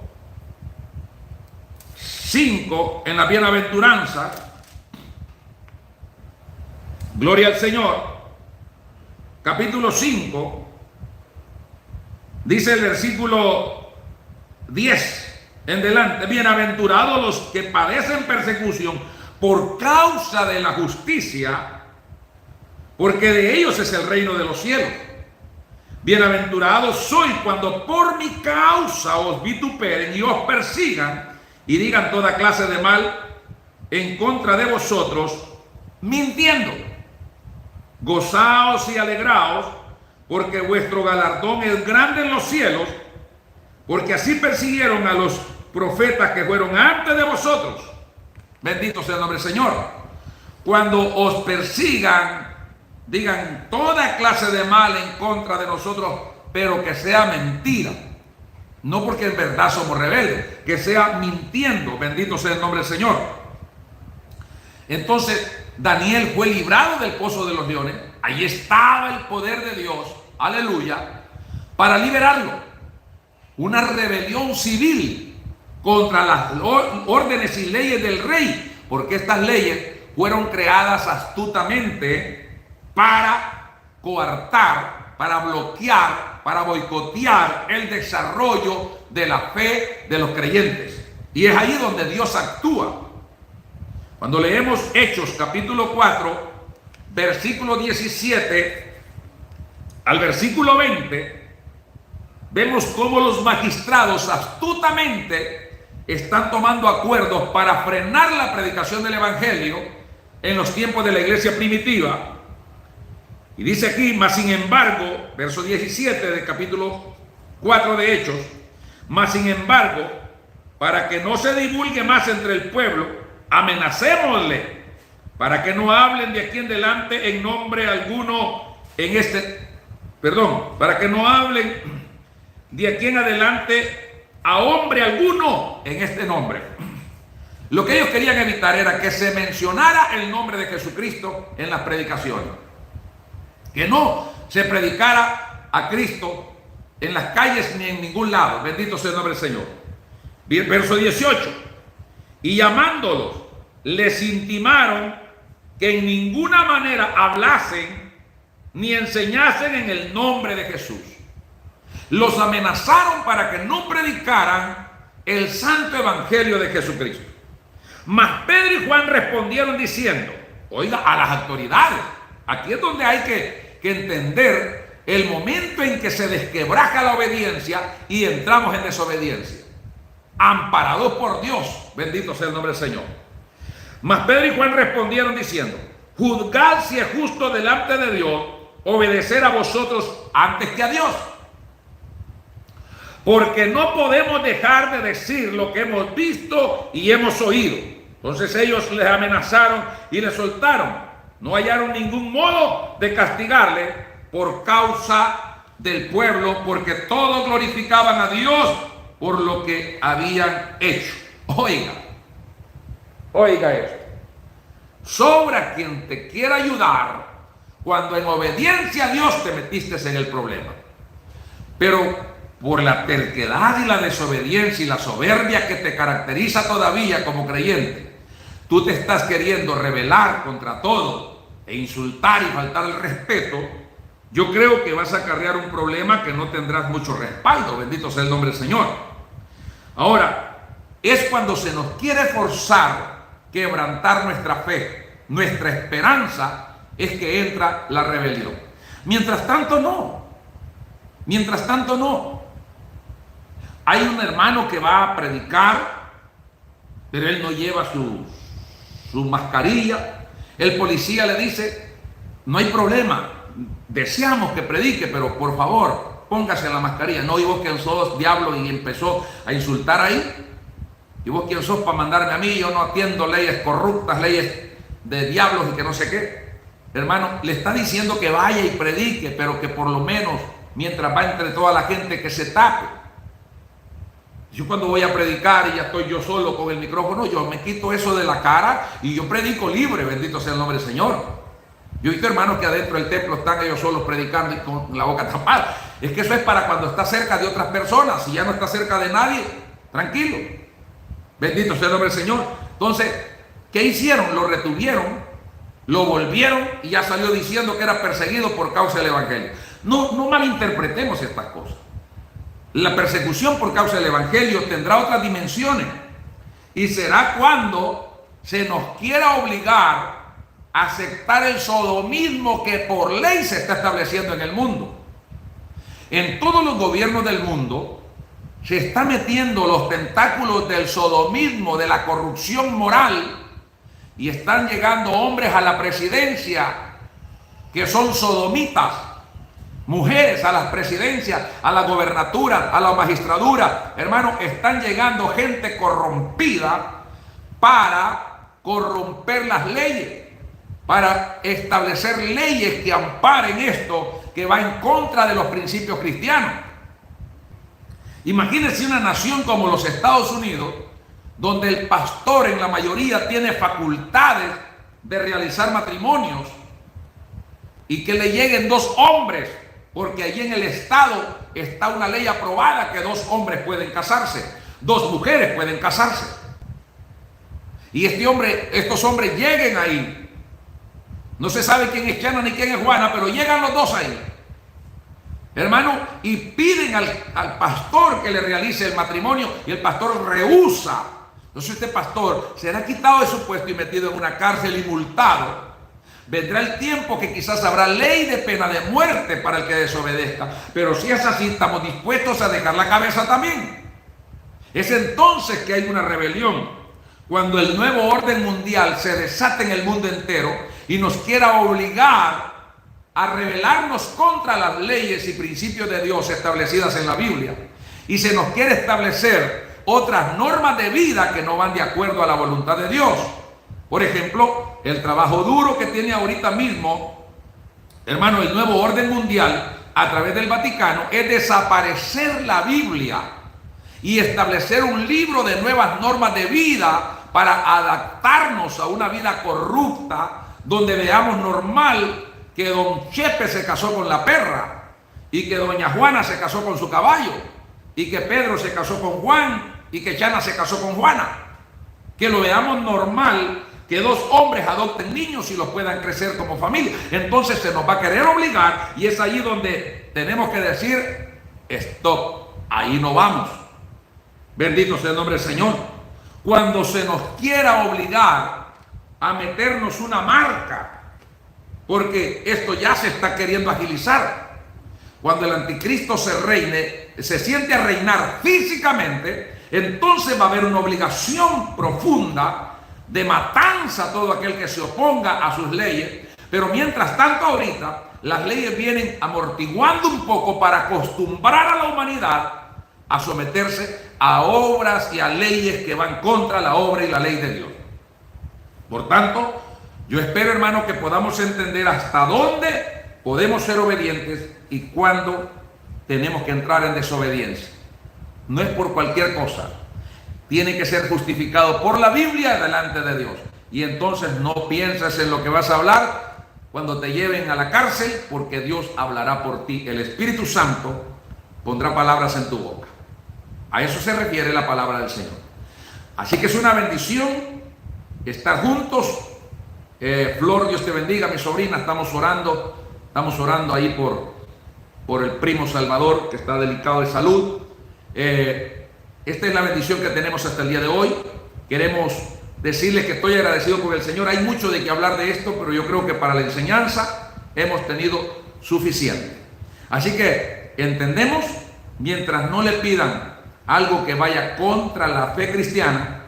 5, en la bienaventuranza, gloria al Señor, capítulo 5, dice el versículo 10 en delante: bienaventurados los que padecen persecución por causa de la justicia, porque de ellos es el reino de los cielos. Bienaventurados sois cuando por mi causa os vituperen y os persigan y digan toda clase de mal en contra de vosotros, mintiendo. Gozaos y alegraos, porque vuestro galardón es grande en los cielos, porque así persiguieron a los profetas que fueron antes de vosotros. Bendito sea el nombre del Señor. Cuando os persigan, digan toda clase de mal en contra de nosotros, pero que sea mentira. No porque en verdad somos rebeldes, que sea mintiendo. Bendito sea el nombre del Señor. Entonces Daniel fue librado del pozo de los leones. Ahí estaba el poder de Dios, aleluya, para liberarlo. Una rebelión civil contra las órdenes y leyes del rey, porque estas leyes fueron creadas astutamente para coartar, para bloquear, para boicotear el desarrollo de la fe de los creyentes. Y es ahí donde Dios actúa. Cuando leemos Hechos capítulo 4, versículo 17 al versículo 20, vemos cómo los magistrados astutamente están tomando acuerdos para frenar la predicación del evangelio en los tiempos de la iglesia primitiva. Y dice aquí: mas sin embargo, verso 17 del capítulo 4 de Hechos, mas sin embargo, para que no se divulgue más entre el pueblo, amenacémosle, para que no hablen de aquí en adelante en nombre alguno para que no hablen de aquí en adelante a hombre alguno en este nombre. Lo que ellos querían evitar era que se mencionara el nombre de Jesucristo en las predicaciones, que no se predicara a Cristo en las calles ni en ningún lado. Bendito sea el nombre del Señor. Verso 18: y llamándolos, les intimaron que en ninguna manera hablasen ni enseñasen en el nombre de Jesús. Los amenazaron para que no predicaran el santo evangelio de Jesucristo. Mas Pedro y Juan respondieron diciendo, oiga, a las autoridades, aquí es donde hay que entender el momento en que se desquebraja la obediencia y entramos en desobediencia, amparados por Dios. Bendito sea el nombre del Señor. Mas Pedro y Juan respondieron diciendo, juzgad si es justo delante de Dios obedecer a vosotros antes que a Dios, porque no podemos dejar de decir lo que hemos visto y hemos oído. Entonces ellos les amenazaron y les soltaron. No hallaron ningún modo de castigarle por causa del pueblo, porque todos glorificaban a Dios por lo que habían hecho. Oiga esto. Sobra quien te quiera ayudar cuando en obediencia a Dios te metiste en el problema. Pero por la terquedad y la desobediencia y la soberbia que te caracteriza todavía como creyente, tú te estás queriendo rebelar contra todo e insultar y faltar el respeto. Yo creo que vas a acarrear un problema que no tendrás mucho respaldo. Bendito sea el nombre del Señor. Ahora, es cuando se nos quiere forzar quebrantar nuestra fe, nuestra esperanza, es que entra la rebelión. Mientras tanto no. Mientras tanto no. Hay un hermano que va a predicar, pero él no lleva su mascarilla. El policía le dice, no hay problema, deseamos que predique, pero por favor, póngase la mascarilla. No, ¿y vos quién sos, diablo? Y empezó a insultar ahí. ¿Y vos quién sos para mandarme a mí? Yo no atiendo leyes corruptas, leyes de diablos y que no sé qué. Hermano, le está diciendo que vaya y predique, pero que por lo menos, mientras va entre toda la gente, que se tape. Yo cuando voy a predicar y ya estoy yo solo con el micrófono, yo me quito eso de la cara y yo predico libre, bendito sea el nombre del Señor. Yo he visto hermanos que adentro del templo están ellos solos predicando y con la boca tapada. Es que eso es para cuando está cerca de otras personas. Si ya no está cerca de nadie, tranquilo. Bendito sea el nombre del Señor. Entonces, ¿qué hicieron? Lo retuvieron, lo volvieron y ya salió diciendo que era perseguido por causa del Evangelio. No malinterpretemos estas cosas. La persecución por causa del Evangelio tendrá otras dimensiones y será cuando se nos quiera obligar a aceptar el sodomismo que por ley se está estableciendo en el mundo. En todos los gobiernos del mundo se están metiendo los tentáculos del sodomismo, de la corrupción moral, y están llegando hombres a la presidencia que son sodomitas, mujeres a las presidencias, a la gobernatura, a la magistratura. Hermano, están llegando gente corrompida para corromper las leyes, para establecer leyes que amparen esto que va en contra de los principios cristianos. Imagínense una nación como los Estados Unidos, donde el pastor en la mayoría tiene facultades de realizar matrimonios y que le lleguen 2 hombres, porque allí en el estado está una ley aprobada que 2 hombres pueden casarse, 2 mujeres pueden casarse. Y estos hombres lleguen ahí. No se sabe quién es Chana ni quién es Juana, pero llegan los 2 ahí, hermano, y piden al pastor que le realice el matrimonio, y el pastor rehúsa. Entonces este pastor será quitado de su puesto y metido en una cárcel y multado. Vendrá el tiempo que quizás habrá ley de pena de muerte para el que desobedezca, pero si es así, estamos dispuestos a dejar la cabeza también. Es entonces que hay una rebelión, cuando el nuevo orden mundial se desata en el mundo entero y nos quiera obligar a rebelarnos contra las leyes y principios de Dios establecidas en la Biblia, y se nos quiere establecer otras normas de vida que no van de acuerdo a la voluntad de Dios. Por ejemplo, el trabajo duro que tiene ahorita mismo, hermano, el nuevo orden mundial a través del Vaticano es desaparecer la Biblia y establecer un libro de nuevas normas de vida para adaptarnos a una vida corrupta, donde veamos normal que don Chepe se casó con la perra, y que doña Juana se casó con su caballo, y que Pedro se casó con Juan, y que Chana se casó con Juana. Que lo veamos normal que 2 hombres adopten niños y los puedan crecer como familia. Entonces se nos va a querer obligar, y es allí donde tenemos que decir stop, ahí no vamos. Bendito sea el nombre del Señor. Cuando se nos quiera obligar a meternos una marca, porque esto ya se está queriendo agilizar. Cuando el anticristo se siente a reinar físicamente, entonces va a haber una obligación profunda de matanza a todo aquel que se oponga a sus leyes. Pero mientras tanto, ahorita las leyes vienen amortiguando un poco para acostumbrar a la humanidad a someterse a obras y a leyes que van contra la obra y la ley de Dios. Por tanto, yo espero, hermano, que podamos entender hasta dónde podemos ser obedientes y cuándo tenemos que entrar en desobediencia. No es por cualquier cosa. Tiene que ser justificado por la Biblia delante de Dios. Y entonces no pienses en lo que vas a hablar cuando te lleven a la cárcel, porque Dios hablará por ti. El Espíritu Santo pondrá palabras en tu boca. A eso se refiere la palabra del Señor. Así que es una bendición estar juntos. Flor, Dios te bendiga, mi sobrina. Estamos orando ahí por el primo Salvador, que está delicado de salud. Esta es la bendición que tenemos hasta el día de hoy. Queremos decirles que estoy agradecido con el Señor. Hay mucho de qué hablar de esto, pero yo creo que para la enseñanza hemos tenido suficiente. Así que entendemos, mientras no le pidan algo que vaya contra la fe cristiana,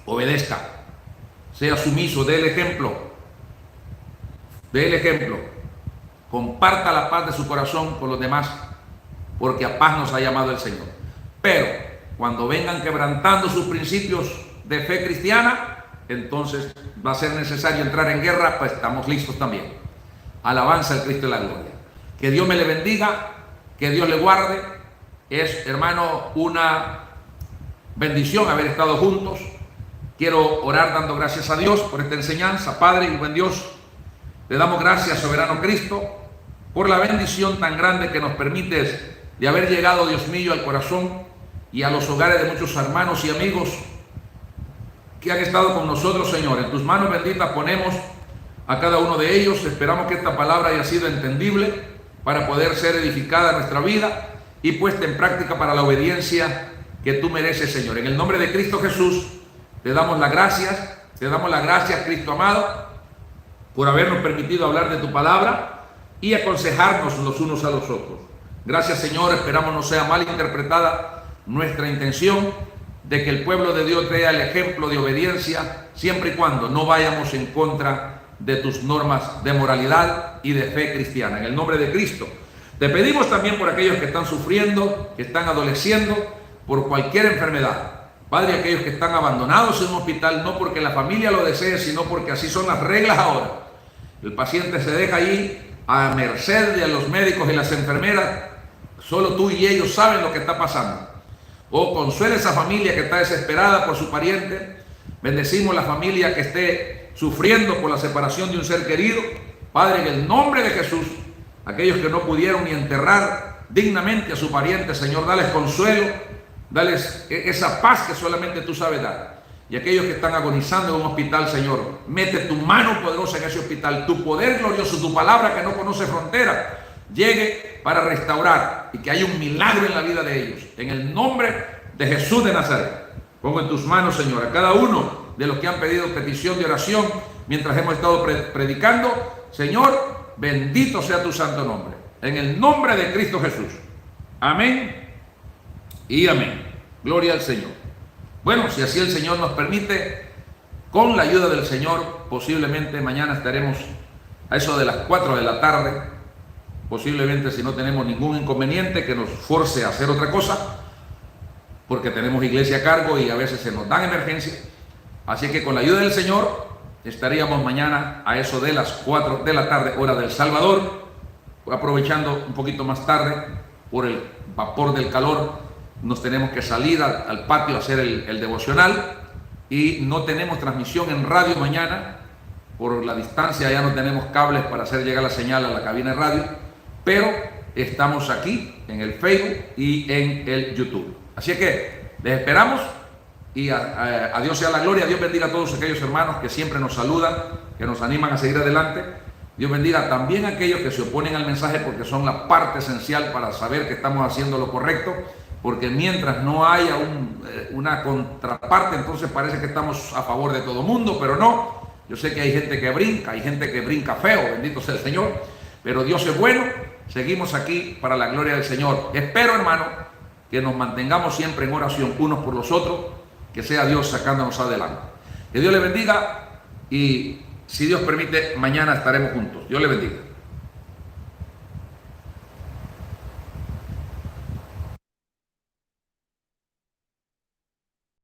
obedezca, sea sumiso, dé el ejemplo, comparta la paz de su corazón con los demás, porque a paz nos ha llamado el Señor. Pero cuando vengan quebrantando sus principios de fe cristiana, entonces va a ser necesario entrar en guerra, pues estamos listos también. Alabanza al Cristo de la gloria. Que Dios me le bendiga, que Dios le guarde. Es, hermano, una bendición haber estado juntos. Quiero orar dando gracias a Dios por esta enseñanza. Padre y buen Dios, Te damos gracias, soberano Cristo, por la bendición tan grande que nos permites de haber llegado, Dios mío, al corazón y a los hogares de muchos hermanos y amigos que han estado con nosotros, Señor. En tus manos benditas ponemos a cada uno de ellos. Esperamos que esta palabra haya sido entendible para poder ser edificada en nuestra vida y puesta en práctica para la obediencia que tú mereces, Señor. En el nombre de Cristo Jesús, te damos las gracias, Cristo amado, por habernos permitido hablar de tu palabra y aconsejarnos los unos a los otros. Gracias, Señor. Esperamos no sea mal interpretada nuestra intención de que el pueblo de Dios vea el ejemplo de obediencia, siempre y cuando no vayamos en contra de tus normas de moralidad y de fe cristiana. En el nombre de Cristo, te pedimos también por aquellos que están sufriendo, que están adoleciendo por cualquier enfermedad. Padre, aquellos que están abandonados en un hospital, no porque la familia lo desee, sino porque así son las reglas ahora. El paciente se deja allí a merced de los médicos y las enfermeras. Solo tú y ellos saben lo que está pasando. Oh, consuela esa familia que está desesperada por su pariente. Bendecimos la familia que esté sufriendo por la separación de un ser querido. Padre, en el nombre de Jesús, aquellos que no pudieron ni enterrar dignamente a su pariente, Señor, dales consuelo, dales esa paz que solamente tú sabes dar. Y aquellos que están agonizando en un hospital, Señor, mete tu mano poderosa en ese hospital, tu poder glorioso, tu palabra que no conoce frontera, llegue para restaurar y que haya un milagro en la vida de ellos. En el nombre de Jesús de Nazaret, pongo en tus manos, Señor, a cada uno de los que han pedido petición de oración mientras hemos estado predicando. Señor, bendito sea tu santo nombre. En el nombre de Cristo Jesús. Amén y amén. Gloria al Señor. Bueno, si así el Señor nos permite, con la ayuda del Señor, posiblemente mañana estaremos a eso de las 4 de la tarde. Posiblemente, si no tenemos ningún inconveniente que nos force a hacer otra cosa, porque tenemos iglesia a cargo y a veces se nos dan emergencias. Así que con la ayuda del Señor estaríamos mañana a eso de las 4 de la tarde, hora del Salvador, aprovechando un poquito más tarde por el vapor del calor. Nos tenemos que salir al patio a hacer el devocional y no tenemos transmisión en radio mañana. Por la distancia ya no tenemos cables para hacer llegar la señal a la cabina de radio, pero estamos aquí en el Facebook y en el YouTube. Así que les esperamos y a Dios sea la gloria. Dios bendiga a todos aquellos hermanos que siempre nos saludan, que nos animan a seguir adelante. Dios bendiga también a aquellos que se oponen al mensaje, porque son la parte esencial para saber que estamos haciendo lo correcto, porque mientras no haya una contraparte, entonces parece que estamos a favor de todo mundo, pero no. Yo sé que hay gente que brinca feo, bendito sea el Señor, pero Dios es bueno. Seguimos aquí para la gloria del Señor. Espero, hermano, que nos mantengamos siempre en oración unos por los otros, que sea Dios sacándonos adelante. Que Dios le bendiga y, si Dios permite, mañana estaremos juntos. Dios le bendiga.